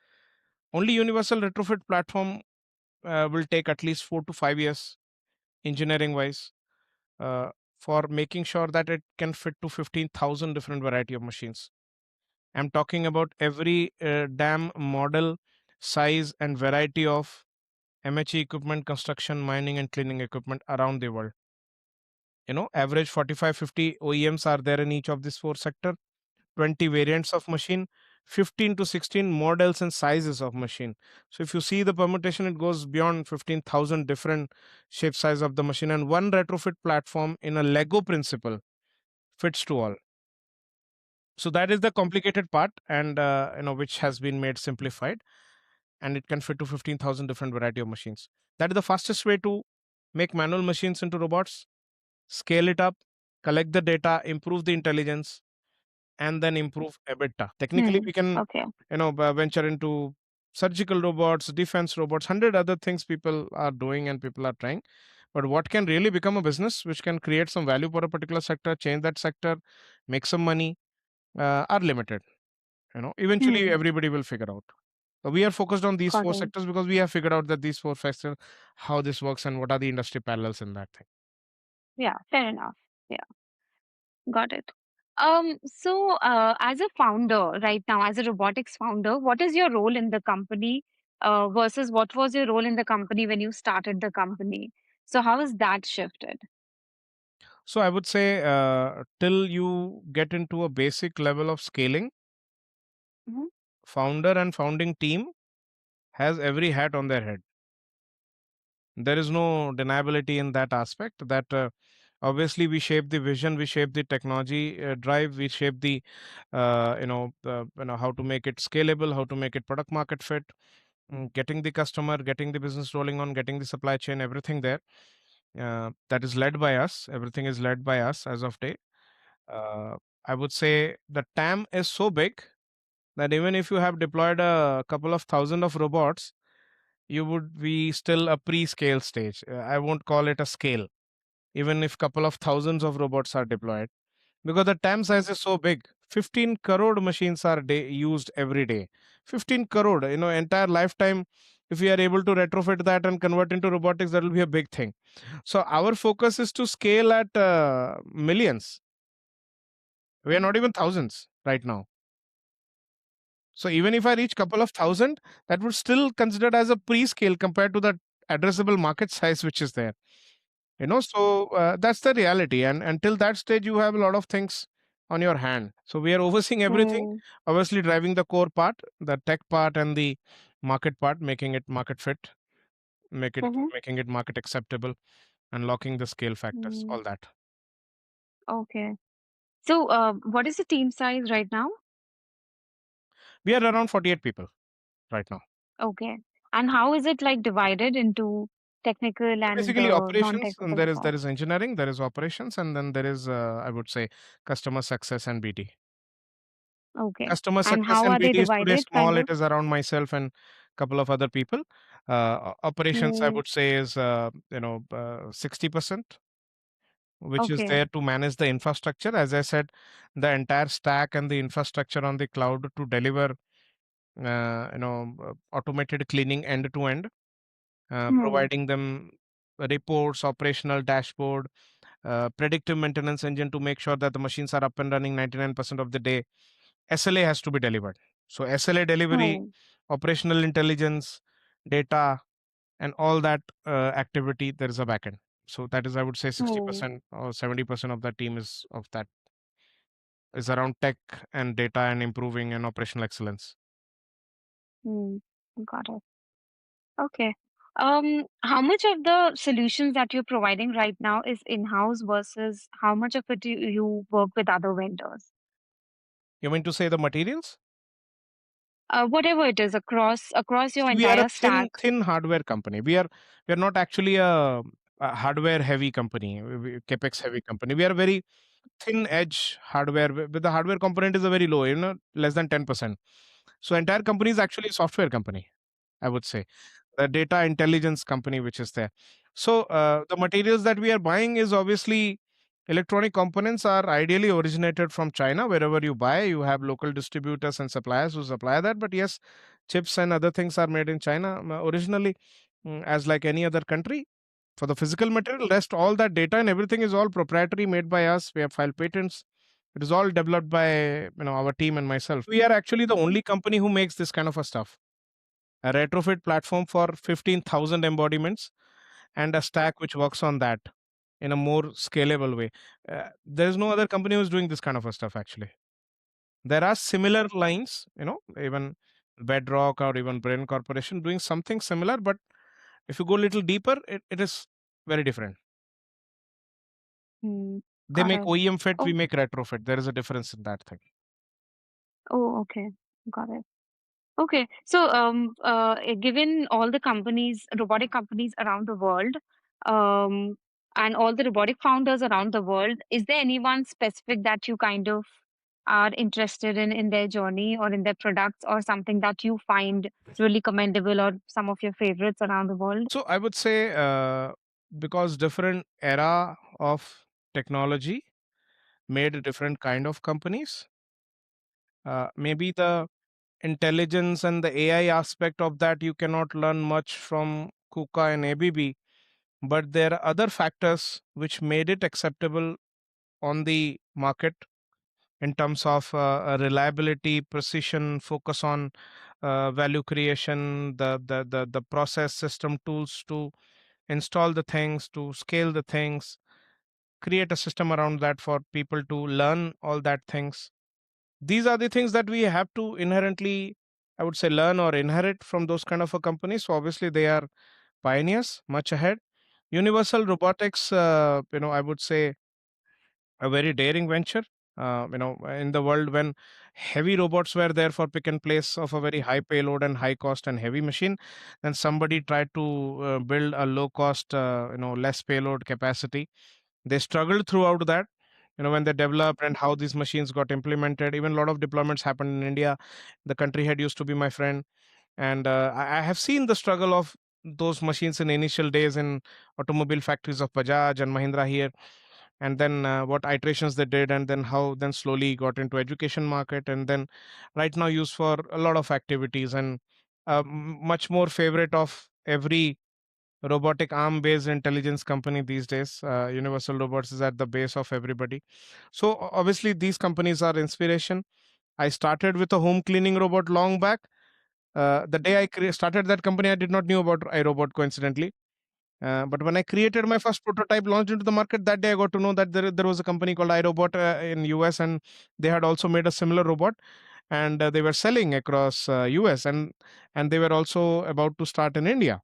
only universal retrofit platform will take at least 4 to 5 years engineering wise, uh, for making sure that it can fit to 15,000 different variety of machines. I'm talking about every damn model, size, and variety of MHE equipment, construction, mining, and cleaning equipment around the world. Average 45-50 OEMs are there in each of these four sector, 20 variants of machine, 15 to 16 models and sizes of machine. So if you see the permutation, it goes beyond 15,000 different shape size of the machine, and one retrofit platform in a Lego principle fits to all. So that is the complicated part, and which has been made simplified, and it can fit to 15,000 different variety of machines. That is the fastest way to make manual machines into robots, scale it up, collect the data, improve the intelligence, and then improve EBITDA. Technically, Hmm. we can, Okay. venture into surgical robots, defense robots, 100 other things people are doing and people are trying. But what can really become a business, which can create some value for a particular sector, change that sector, make some money, are limited. Eventually Hmm. everybody will figure out. We are focused on these Got four it. sectors because we have figured out that these four sectors, how this works and what are the industry parallels in that thing. Yeah, fair enough. Yeah, got it. So, as a founder right now, as a robotics founder, what is your role in the company, versus what was your role in the company when you started the company? So, how has that shifted? So I would say, till you get into a basic level of scaling, Hmm. founder and founding team has every hat on their head. There is no deniability in that aspect. That obviously we shape the vision, we shape the technology drive, we shape the how to make it scalable, how to make it product market fit, getting the customer, getting the business rolling on, getting the supply chain, everything there. That is led by us. Everything is led by us as of date. Uh, I would say the TAM is so big that even if you have deployed a couple of thousand of robots, you would be still a pre-scale stage. I won't call it a scale, even if couple of thousands of robots are deployed, because the TAM size is so big. 15 crore machines are used every day. 15 crore, entire lifetime. If we are able to retrofit that and convert into robotics, that will be a big thing. So our focus is to scale at millions. We are not even thousands right now. So even if I reach couple of thousand, that would still considered as a pre-scale compared to the addressable market size which is there. So that's the reality, and until that stage, you have a lot of things on your hand. So we are overseeing everything, Hmm. obviously driving the core part, the tech part, and the market part, making it market fit, Hmm. making it market acceptable, unlocking the scale factors, Hmm. all that. Okay. So, what is the team size right now? We are around 48 people right now. Okay. And how is it like divided into technical So and basically, operations, and non-technical there part? is engineering, there is operations, and then there is I would say customer success and BD. Okay. Customer And success how and are they BD is today divided, kind small. of? It is around myself and couple of other people. Operations, I Hmm. would say, is 60%, which is Okay. there to manage the infrastructure. As I said, the entire stack and the infrastructure on the cloud to deliver automated cleaning end to end, Hmm. providing them reports, operational dashboard, predictive maintenance engine to make sure that the machines are up and running 99% of the day. SLA has to be delivered. So SLA delivery, Hmm. operational intelligence, data, and all that activity, there is a backend. So that is, I would say, Hmm. 60% or 70% of the team is of that is around tech and data and improving and operational excellence. Hmm. Got it. Okay. How much of the solutions that you're providing right now is in-house versus how much of it you work with other vendors? You mean to say the materials? Whatever it is across your See, we are a entire stack. thin hardware company. We are not actually a hardware heavy company, capex heavy company. We are a very thin edge hardware. With the hardware component is a very low, less than 10%. So entire company is actually a software company, I would say, the data intelligence company which is there. So the materials that we are buying is obviously electronic components are ideally originated from China. Wherever you buy, you have local distributors and suppliers who supply that. But yes, chips and other things are made in China originally, as like any other country. For the physical material, rest all that data and everything is all proprietary, made by us. We have filed patents. It is all developed by our team and myself. We are actually the only company who makes this kind of a stuff. A retrofit platform for 15,000 embodiments and a stack which works on that in a more scalable way. There is no other company who's doing this kind of a stuff actually. There are similar lines, even Bedrock or even Brain Corporation doing something similar, but if you go a little deeper, it is very different. Hmm. They Got make it. OEM fit, we Oh, make retrofit. There is a difference in that thing. oh, okay. Got it. Okay. So, given all the companies, robotic companies around the world, um, and all the robotic founders around the world, is there anyone specific that you kind of are interested in their journey or in their products or something that you find really commendable or some of your favorites around the world? So I would say because different era of technology made different kind of companies. Maybe the intelligence and the AI aspect of that you cannot learn much from KUKA and ABB, but there are other factors which made it acceptable on the market in terms of reliability, precision, focus on value creation, the process system tools to install the things, to scale the things, create a system around that for people to learn all that things. These are the things that we have to inherently, I would say, learn or inherit from those kind of a company. So obviously they are pioneers, much ahead. Universal Robotics, I would say a very daring venture. In the world when heavy robots were there for pick and place of a very high payload and high cost and heavy machine, then somebody tried to build a low cost, less payload capacity. They struggled throughout that, when they developed and how these machines got implemented. Even a lot of deployments happened in India. The country head used to be my friend, and I have seen the struggle of those machines in initial days in automobile factories of Bajaj and Mahindra here, and then what iterations they did, and then how then slowly got into education market, and then right now used for a lot of activities, and much more favorite of every robotic arm based intelligence company these days. Universal Robots is at the base of everybody. So obviously these companies are inspiration. I started with a home cleaning robot long back. The day I started that company, I did not knew about iRobot, coincidentally. But when I created my first prototype, launched into the market, that day I got to know that there was a company called iRobot in US, and they had also made a similar robot, and they were selling across US, and they were also about to start in India.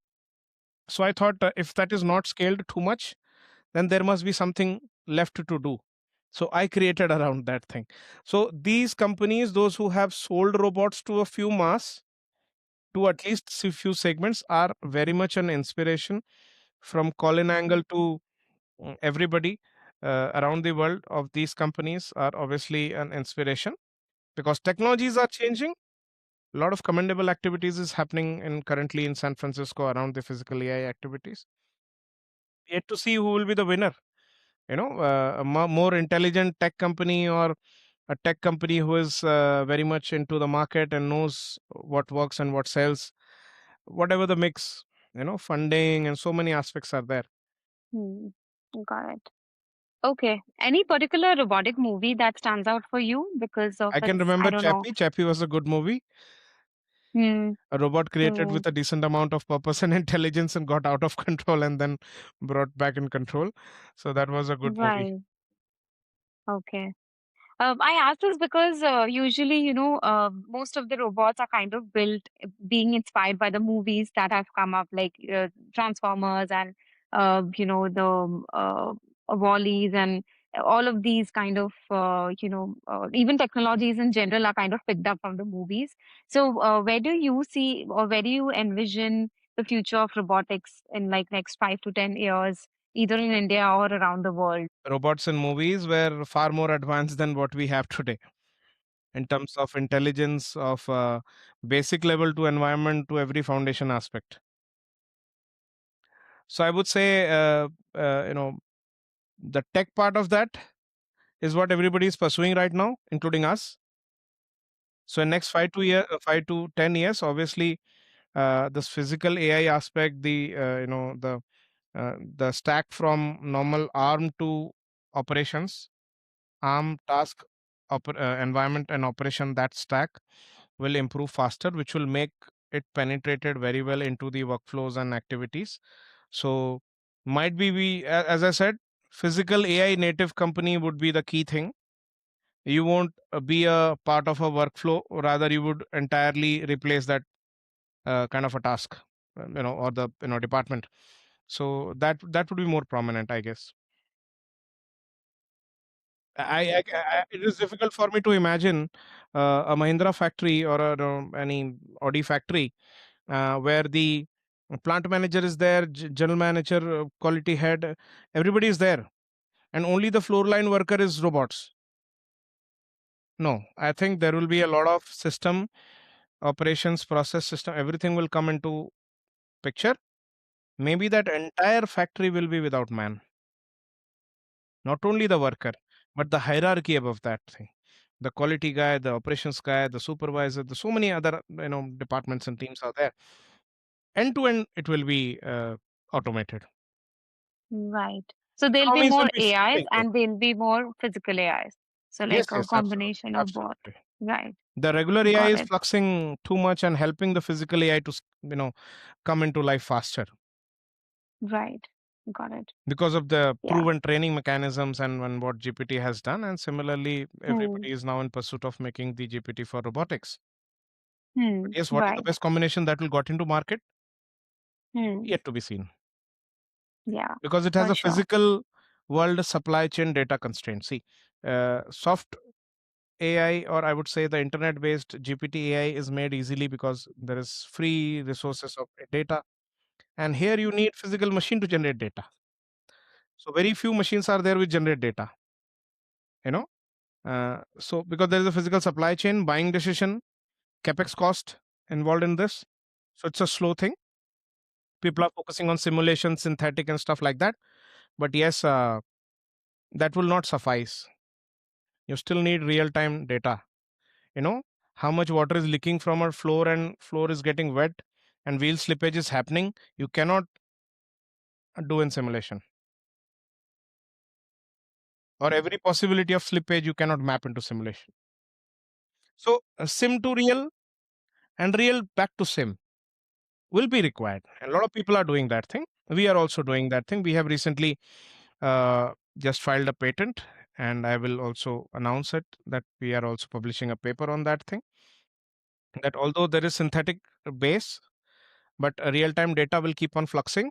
So I thought, if that is not scaled too much, then there must be something left to do. So I created around that thing. So these companies, those who have sold robots to a few mass, to at least few segments, are very much an inspiration. From Colin Angle to everybody around the world of these companies are obviously an inspiration, because technologies are changing. A lot of commendable activities is happening in currently in San Francisco around the physical AI activities. Yet to see who will be the winner. A more intelligent tech company or a tech company who is very much into the market and knows what works and what sells, whatever the mix, funding and so many aspects are there. Hmm. Got it. Okay. Any particular robotic movie that stands out for you because of I can its, I remember don't know. Chappie. Chappie was a good movie. Hmm. A robot created Hmm. with a decent amount of purpose and intelligence and got out of control and then brought back in control. So that was a good movie. Right. Okay. I asked this because usually, most of the robots are kind of built being inspired by the movies that have come up, like Transformers and, the Wallies and all of these kind of, even technologies in general are kind of picked up from the movies. So, where do you see or where do you envision the future of robotics in like next 5 to 10 years, either in India or around the world? Robots in movies were far more advanced than what we have today in terms of intelligence, of basic level to environment to every foundation aspect. So I would say, the tech part of that is what everybody is pursuing right now, including us. So in next 5 to 10 years, obviously, this physical AI aspect, the stack from normal ARM to operations, ARM task, environment and operation, that stack will improve faster, which will make it penetrated very well into the workflows and activities. So might be as I said, physical AI native company would be the key thing. You won't be a part of a workflow, or rather you would entirely replace that kind of a task, or the department. So that would be more prominent, I guess. It is difficult for me to imagine a Mahindra factory or any Audi factory where the plant manager is there, general manager, quality head, everybody is there, and only the floor line worker is robots. No, I think there will be a lot of system operations, process system, everything will come into picture. Maybe that entire factory will be without man, not only the worker, but the hierarchy above that thing. The quality guy, the operations guy, the supervisor, the so many other departments and teams are there. End to end, it will be automated. Right. So there'll be Economies will more be AIs simpler. and there'll be more physical AIs. So Yes, like a yes, absolutely, combination of both. absolutely. Right. The regular AI Got is it. fluxing too much and helping the physical AI to come into life faster Right. Got it. because of the Yeah. proven training mechanisms and what GPT has done. And similarly, Hmm. everybody is now in pursuit of making the GPT for robotics. But Hmm. yes, what is the Right. best combination that will got into market? Hmm. Yet to be seen, Yeah. because it has For a sure. physical world supply chain data constraint. See, soft AI, or I would say the internet based GPT AI, is made easily because there is free resources of data. And here you need physical machine to generate data. So very few machines are there which generate data, you know. So because there is a physical supply chain, buying decision, capex cost involved in this. So it's a slow thing. People are focusing on simulation, synthetic and stuff like that. But yes, that will not suffice. You still need real time data. You know, how much water is leaking from a floor and floor is getting wet and wheel slippage is happening. You cannot do in simulation, or every possibility of slippage you cannot map into simulation. So sim to real and real back to sim will be required. And a lot of people are doing that thing. We are also doing that thing. We have recently just filed a patent, and I will also announce it that we are also publishing a paper on that thing. That although there is synthetic base, but real time data will keep on fluxing,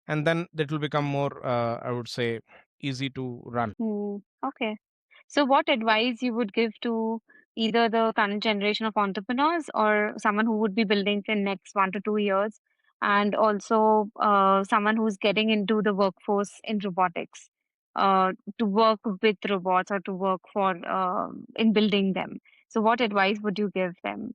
and then it will become more, I would say, easy to run. Hmm. Okay. So what advice you would give to either the current generation of entrepreneurs or someone who would be building in next 1 to 2 years, and also someone who's getting into the workforce in robotics, to work with robots or to work for in building them. So what advice would you give them?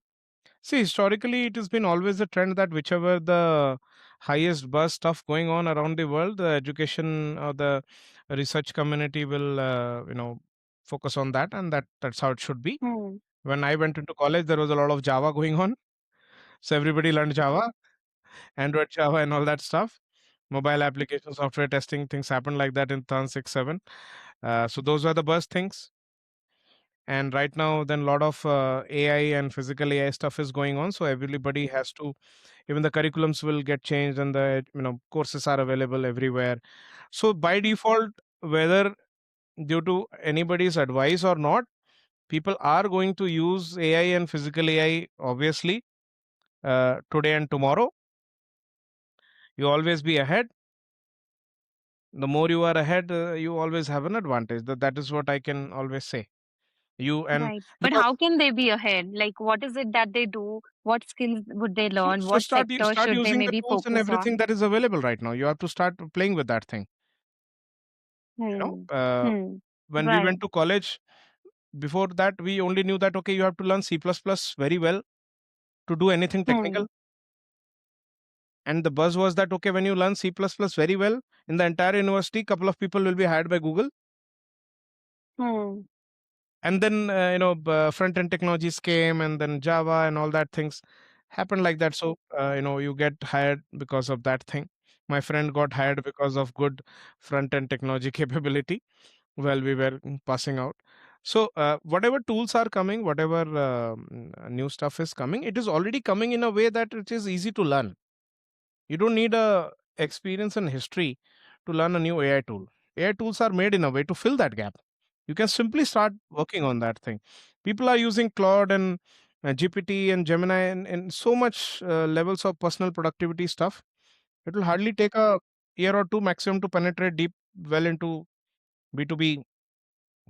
See, historically, it has been always a trend that whichever the highest buzz stuff going on around the world, the education or the research community will, focus on that, and that's how it should be. Hmm. When I went into college, there was a lot of Java going on, so everybody learned Java, Android Java, and all that stuff. Mobile application software testing things happened like that in 2006 7. So those were the buzz things. And right now, then a lot of AI and physical AI stuff is going on. So everybody has to, even the curriculums will get changed, and the courses are available everywhere. So by default, whether due to anybody's advice or not, people are going to use AI and physical AI, obviously, today and tomorrow. You always be ahead. The more you are ahead, you always have an advantage. That is what I can always say. You and Right. But because how can they be ahead? Like, what is it that they do? What skills would they learn? so What start sector start should they using the maybe tools and focus everything on? that is available right now. You have to start playing with that thing. You know, Hmm. uh, Hmm. when we Right. went to college, before that we only knew that okay, you have to learn C++ very well to do anything Hmm. technical. And the buzz was that okay, when you learn C++ very well in the entire university, couple of people will be hired by Google. Hmm. And then front end technologies came, and then Java and all that things happened like that. So you get hired because of that thing. My friend got hired because of good front end technology capability while we were passing out. So whatever tools are coming, whatever new stuff is coming, it is already coming in a way that it is easy to learn. You don't need a experience and history to learn a new AI tool. AI tools are made in a way to fill that gap. You can simply start working on that thing. People are using Claude and GPT and Gemini and so much levels of personal productivity stuff. It will hardly take a year or two maximum to penetrate deep well into B2B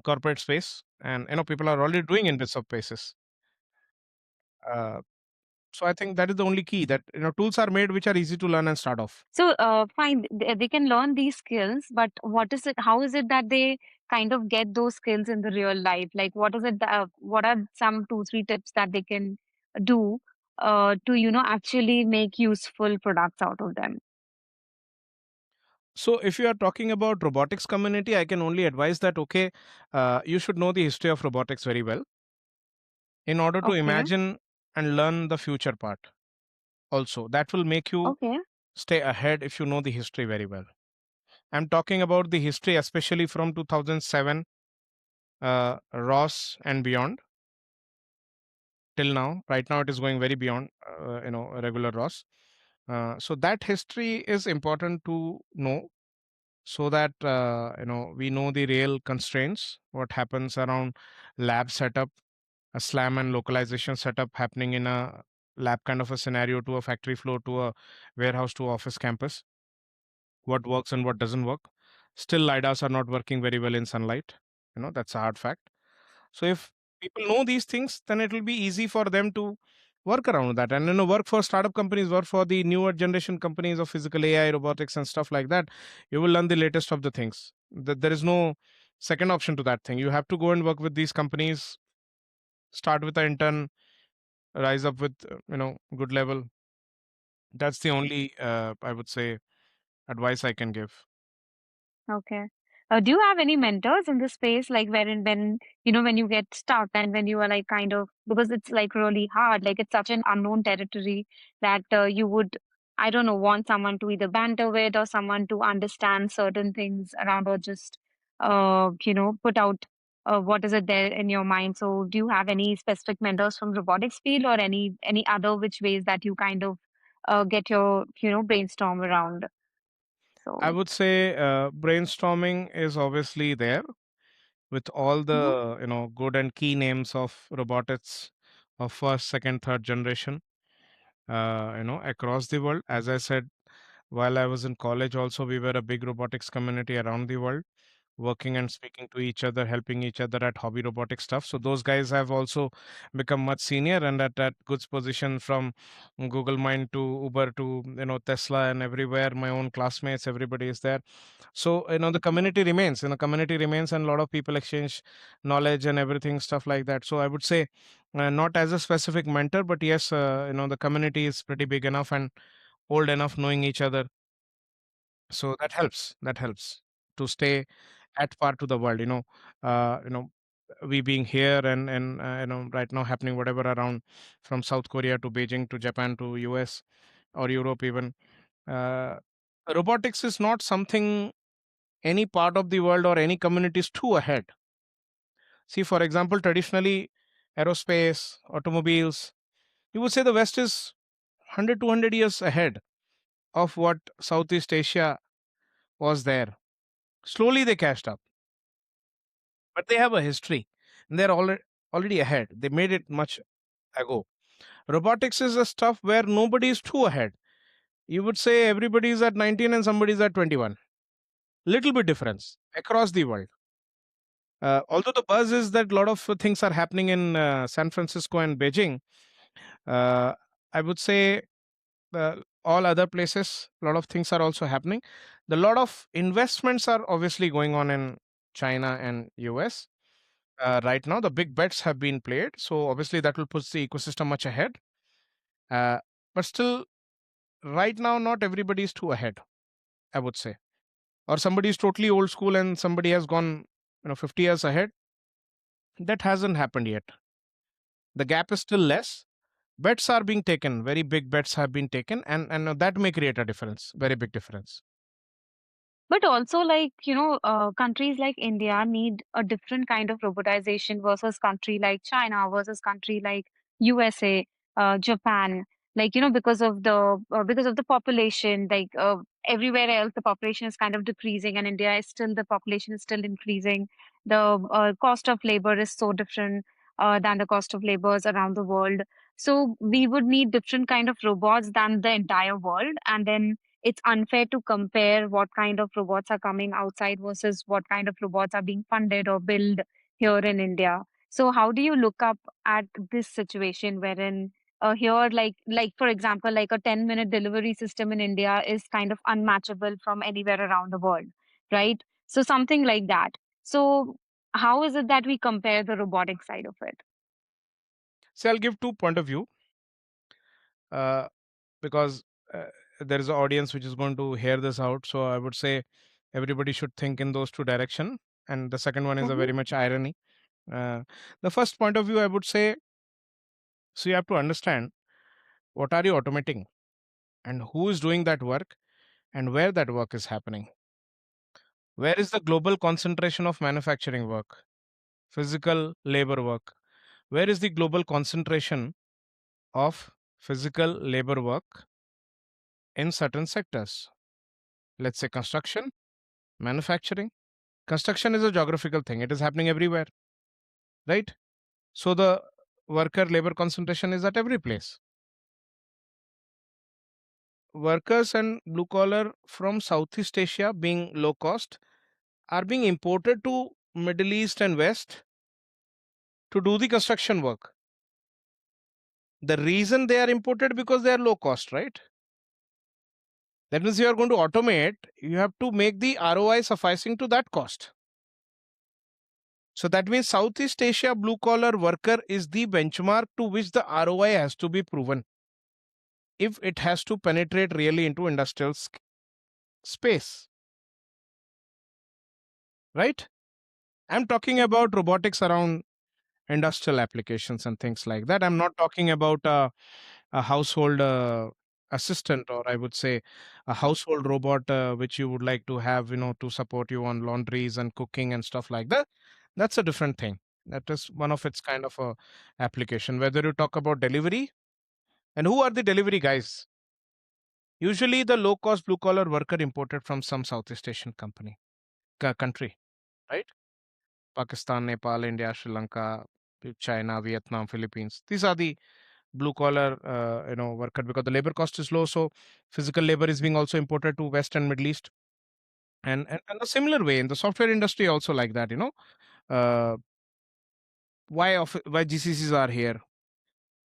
corporate space. And people are already doing in bits of places. Uh, so I think that is the only key, that tools are made which are easy to learn and start off. So, fine, they can learn these skills, but what is it? How is it that they kind of get those skills in the real life? Like, what is it? What are some two, three tips that they can do to, actually make useful products out of them? So, if you are talking about robotics community, I can only advise that okay, you should know the history of robotics very well in order to Okay, imagine and learn the future part. Also, that will make you okay, stay ahead if you know the history very well. I'm talking about the history, especially from 2007, Ross and beyond till now. Right now, it is going very beyond, regular Ross. So that history is important to know so that we know the real constraints, what happens around lab setup, a slam and localization setup happening in a lab kind of a scenario to a factory floor to a warehouse to office campus, what works and what doesn't work. Still lidars are not working very well in sunlight, that's a hard fact. So if people know these things, then it will be easy for them to work around that, and work for startup companies, work for the newer generation companies of physical AI, robotics, and stuff like that. You will learn the latest of the things. There is no second option to that thing. You have to go and work with these companies. Start with an intern, rise up with good level. That's the only I would say advice I can give. okay. Do you have any mentors in this space, like wherein when when you get stuck and when you are like kind of, because it's like really hard, like it's such an unknown territory that you would, I don't know, want someone to either banter with or someone to understand certain things around, or just put out what is it there in your mind. So do you have any specific mentors from robotics field, or any other which ways that you kind of get your brainstorm around? I So. would say brainstorming is obviously there with all Mhm. the good and key names of robotics of first, second, third generation, across the world. As I said, while I was in college, also we were a big robotics community around the world, working and speaking to each other, helping each other at hobby robotic stuff. So those guys have also become much senior and at good position, from Google Mind to Uber to Tesla and everywhere. My own classmates, everybody is there. So the community remains. Community remains, and a lot of people exchange knowledge and everything stuff like that. So I would say not as a specific mentor, but yes, the community is pretty big enough and old enough knowing each other, so that helps to stay at par to the world. we being here and right now happening whatever around from South Korea to Beijing to Japan to US or Europe even. Uh, Robotics is not something any part of the world or any community is too ahead. See, for example, traditionally, aerospace, automobiles, you would say the West is 100, 200 years ahead of what Southeast Asia was there. Slowly they catched up, but they have a history and they're already ahead. They made it much ago. Robotics is a stuff where nobody is too ahead. You would say everybody is at 19 and somebody is at 21. Little bit difference across the world. Although the buzz is that a lot of things are happening in San Francisco and Beijing, uh, I would say all other places, a lot of things are also happening. The lot of investments are obviously going on in China and US. Right now, the big bets have been played, so obviously that will push the ecosystem much ahead. Uh, but still, right now, not everybody is too ahead, I would say. Or somebody is totally old school and somebody has gone, 50 years ahead. That hasn't happened yet. The gap is still less. Bets are being taken. Very big bets have been taken, and that may create a difference. Very big difference. But also, like, countries like India need a different kind of robotization versus country like China versus country like USA, Japan. Like, because of the population, like everywhere else, the population is kind of decreasing, and India is still the population is still increasing. The cost of labor is so different than the cost of labors around the world. So we would need different kind of robots than the entire world, and then it's unfair to compare what kind of robots are coming outside versus what kind of robots are being funded or built here in India. So how do you look up at this situation wherein here, like for example, like a 10-minute delivery system in India is kind of unmatchable from anywhere around the world, right? So something like that. So how is it that we compare the robotic side of it? So I'll give two point of view, uh, because there is an audience which is going to hear this out. So I would say everybody should think in those two direction. And the second one is a Mm-hmm. very much irony. Uh, the first point of view, I would say, so you have to understand what are you automating and who is doing that work and where that work is happening. Where is the global concentration of manufacturing work, physical labor work? Where is the global concentration of physical labor work in certain sectors? Let's say construction, manufacturing. Construction is a geographical thing, it is happening everywhere, right? So the worker labor concentration is at every place. Workers and blue collar from Southeast Asia, being low cost, are being imported to Middle East and West to do the construction work. The reason they are imported because they are low cost, right? That means you are going to automate, you have to make the ROI sufficing to that cost. So that means Southeast Asia blue collar worker is the benchmark to which the ROI has to be proven if it has to penetrate really into industrial space, right? I'm talking about robotics around industrial applications and things like that. I'm not talking about a household assistant, or I would say a household robot which you would like to have, to support you on laundries and cooking and stuff like that. That's a different thing. That is one of its kind of a application. Whether you talk about delivery, and who are the delivery guys? Usually the low cost blue collar worker imported from some Southeast Asian country, right? Pakistan, Nepal, India, Sri Lanka, China, Vietnam, Philippines. These are the blue collar, worker, because the labor cost is low. So physical labor is being also imported to West and Middle East. And a similar way in the software industry also like that, uh, why GCCs are here.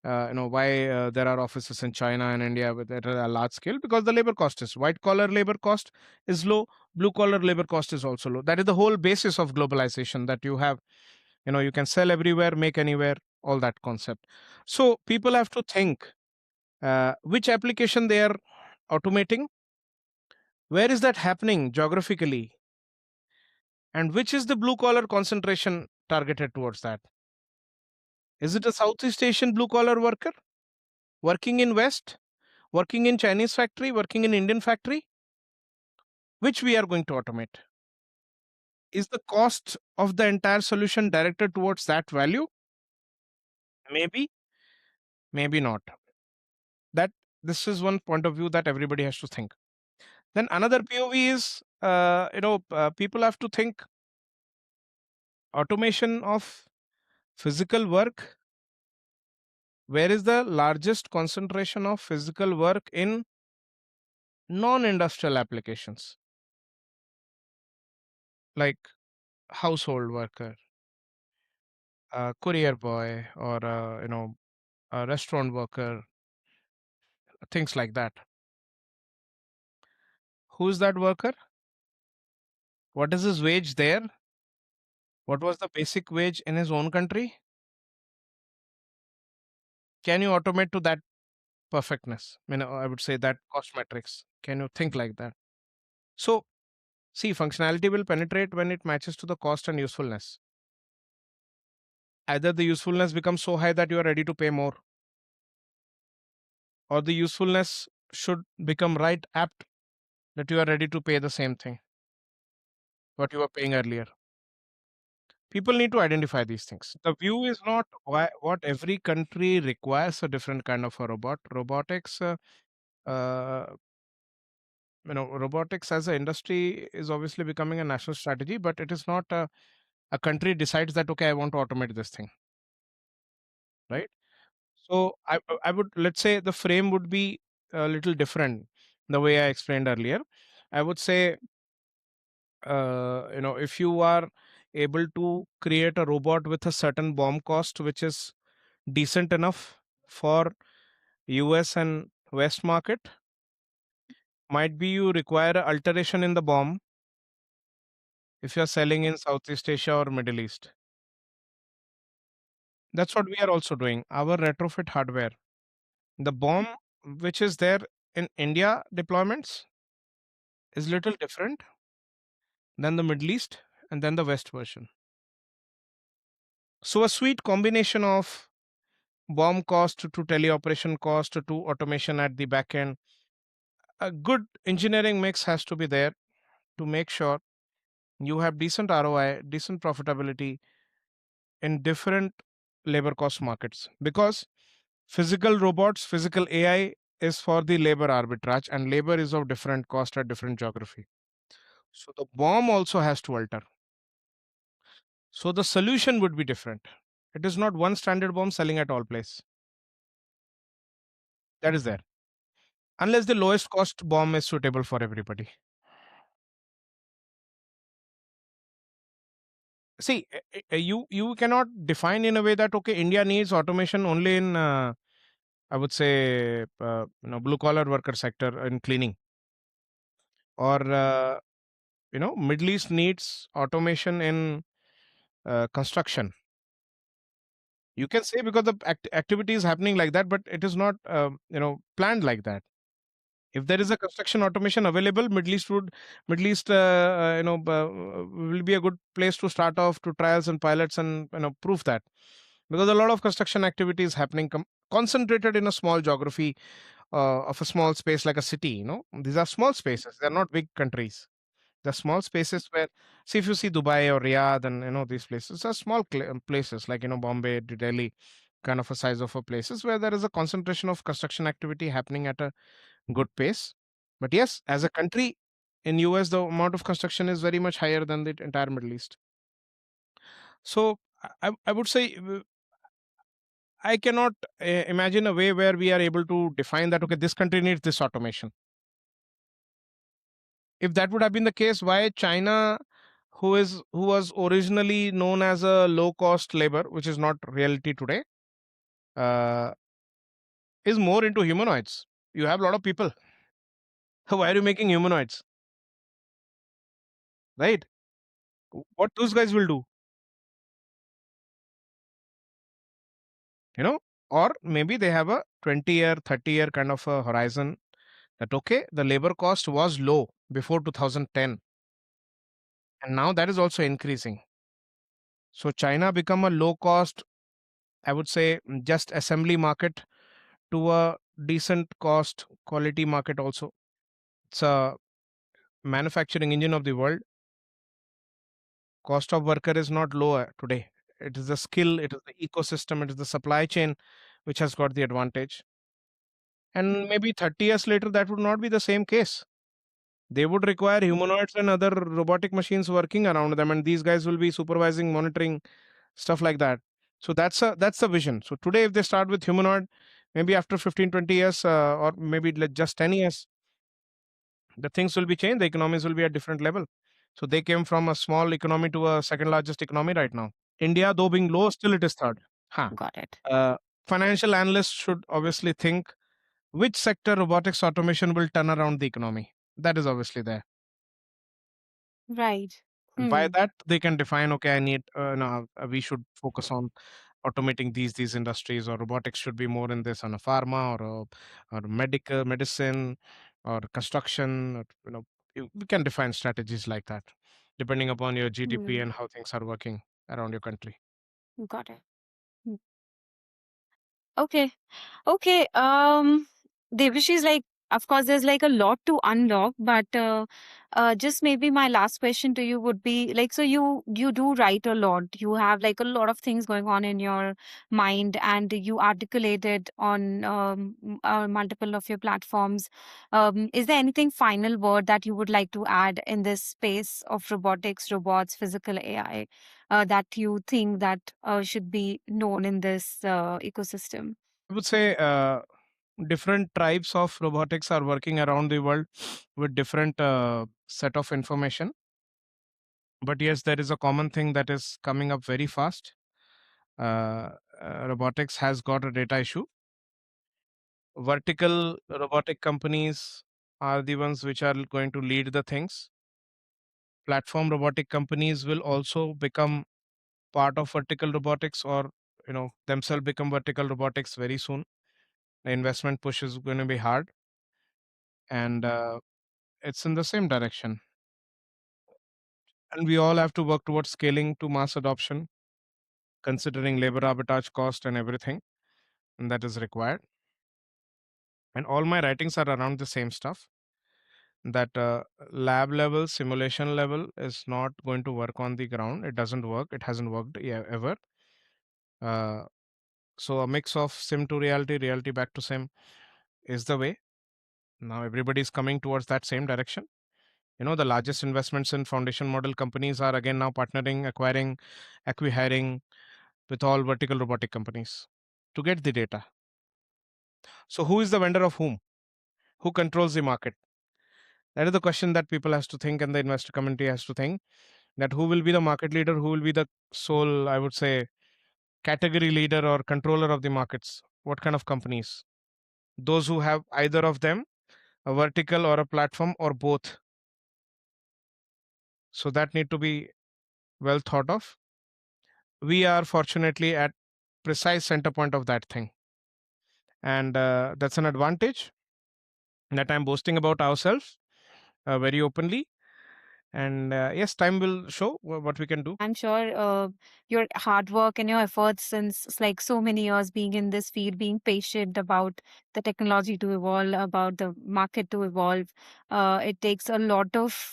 Why there are offices in China and India at a large scale, because the labor cost is white collar labor cost is low, blue collar labor cost is also low. That is the whole basis of globalization, that you have, you can sell everywhere, make anywhere, all that concept. So people have to think which application they are automating, where is that happening geographically, And which is the blue collar concentration targeted towards that? Is it a Southeast Asian blue collar worker working in West, working in Chinese factory, working in Indian factory? Which we are going to automate? Is the cost of the entire solution directed towards that value? Maybe, maybe not. That this is one point of view that everybody has to think. Then another POV is, people have to think automation of physical work. Where is the largest concentration of physical work in non-industrial applications, like household worker, a courier boy, or a restaurant worker, things like that. Who is that worker? What is his wage there? What was the basic wage in his own country? Can you automate to that perfectness? I would say that cost metrics. Can you think like that? So, see, functionality will penetrate when it matches to the cost and usefulness. Either the usefulness becomes so high that you are ready to pay more, or the usefulness should become right apt that you are ready to pay the same thing what you were paying earlier. People need to identify these things. The view is not what every country requires a different kind of a robot. Uh, Robotics as an industry is obviously becoming a national strategy, but it is not a country decides that, okay, I want to automate this thing, right? So I would, let's say the frame would be a little different the way I explained earlier. I would say, if you are able to create a robot with a certain BOM cost, which is decent enough for US and West market, might be you require a alteration in the BOM if you're selling in Southeast Asia or Middle East. That's what we are also doing. Our retrofit hardware, the BOM which is there in India deployments is little different than the Middle East and then the West version. So a sweet combination of BOM cost to teleoperation cost to automation at the back end. A good engineering mix has to be there to make sure you have decent ROI, decent profitability in different labor cost markets, because physical robots, physical AI is for the labor arbitrage, and labor is of different cost at different geography. So the BOM also has to alter. So the solution would be different. It is not one standard BOM selling at all place. That is there. Unless the lowest cost BOM is suitable for everybody. See, you cannot define in a way that, okay, India needs automation only in I would say blue collar worker sector in cleaning, or Middle East needs automation in construction. You can say because the activity is happening like that, but it is not planned like that. If there is a construction automation available, Middle East will be a good place to start off to trials and pilots and prove that, because a lot of construction activity is happening concentrated in a small geography of a small space like a city. These are small spaces, they're not big countries. They're small spaces where, see, if you see Dubai or Riyadh and these places are small places like Bombay, Delhi, kind of a size of a places where there is a concentration of construction activity happening at a good pace. But yes, as a country, in US the amount of construction is very much higher than the entire Middle East. So I would say I cannot imagine a way where we are able to define that, okay, this country needs this automation. If that would have been the case, why China, who was originally known as a low cost labor, which is not reality today, uh, is more into humanoids? You have a lot of people. Why are you making humanoids? Right? What those guys will do? Or maybe they have a 20-year, 30-year kind of a horizon that, okay, the labor cost was low before 2010. And now that is also increasing. So China become a low cost, I would say, just assembly market to a decent cost quality market also. It's a manufacturing engine of the world. Cost of worker is not lower today. It is the skill, it is the ecosystem, it is the supply chain which has got the advantage. And maybe 30 years later, that would not be the same case. They would require humanoids and other robotic machines working around them, and these guys will be supervising, monitoring, stuff like that. So that's the vision. So today, if they start with humanoid, maybe after 15, 20 years, or maybe just 10 years, the things will be changed. The economies will be at different level. So they came from a small economy to a second largest economy right now. India, though being low, still it is third. Huh. Got it. Financial analysts should obviously think which sector robotics automation will turn around the economy. That is obviously there. Right. And by Hmm. that, they can define, okay, I need, no, we should focus on automating these industries, or robotics should be more in this on a pharma, or medical medicine, or construction. Or, we can define strategies like that, depending upon your GDP Hmm. and how things are working around your country. Got it. Hmm. Okay. Okay. Devish is like, of course, there's like a lot to unlock, but just maybe my last question to you would be like, so you do write a lot. You have like a lot of things going on in your mind, and you articulate it on multiple of your platforms. Is there anything final word that you would like to add in this space of robotics, robots, physical AI, that you think that should be known in this ecosystem? I would say different tribes of robotics are working around the world with different set of information. But yes, there is a common thing that is coming up very fast. Robotics has got a data issue. Vertical robotic companies are the ones which are going to lead the things. Platform robotic companies will also become part of vertical robotics, or themselves become vertical robotics very soon. The investment push is going to be hard, and it's in the same direction. And we all have to work towards scaling to mass adoption, considering labor arbitrage cost and everything that is required. And all my writings are around the same stuff, that lab level, simulation level is not going to work on the ground. It doesn't work. It hasn't worked ever. Uh, so a mix of sim to reality, reality back to sim is the way. Now everybody is coming towards that same direction. The largest investments in foundation model companies are again now partnering, acquiring, acquihiring with all vertical robotic companies to get the data. So who is the vendor of whom? Who controls the market? That is the question that people has to think, and the investor community has to think, that who will be the market leader, who will be the sole, I would say, category leader or controller of the markets. What kind of companies? Those who have either of them, a vertical or a platform, or both. So that need to be well thought of. We are fortunately at precise center point of that thing, and that's an advantage that I'm boasting about ourselves very openly. And yes, time will show what we can do. I'm sure your hard work and your efforts since like so many years being in this field, being patient about the technology to evolve, about the market to evolve, it takes a lot of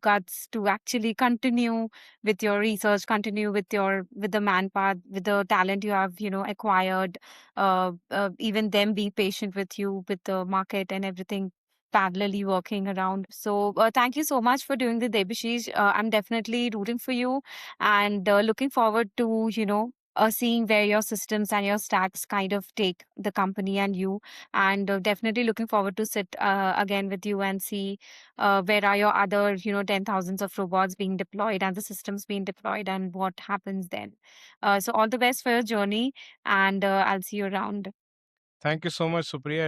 guts to actually continue with your research, continue with your with the manpower, with the talent you have acquired. Even them being patient with you with the market and everything parallelly working around. So thank you so much for doing the Debashis. I'm definitely rooting for you and looking forward to, seeing where your systems and your stacks kind of take the company and you. And definitely looking forward to sit again with you and see where are your other, 10,000s of robots being deployed and the systems being deployed and what happens then. So all the best for your journey and I'll see you around. Thank you so much, Supriya.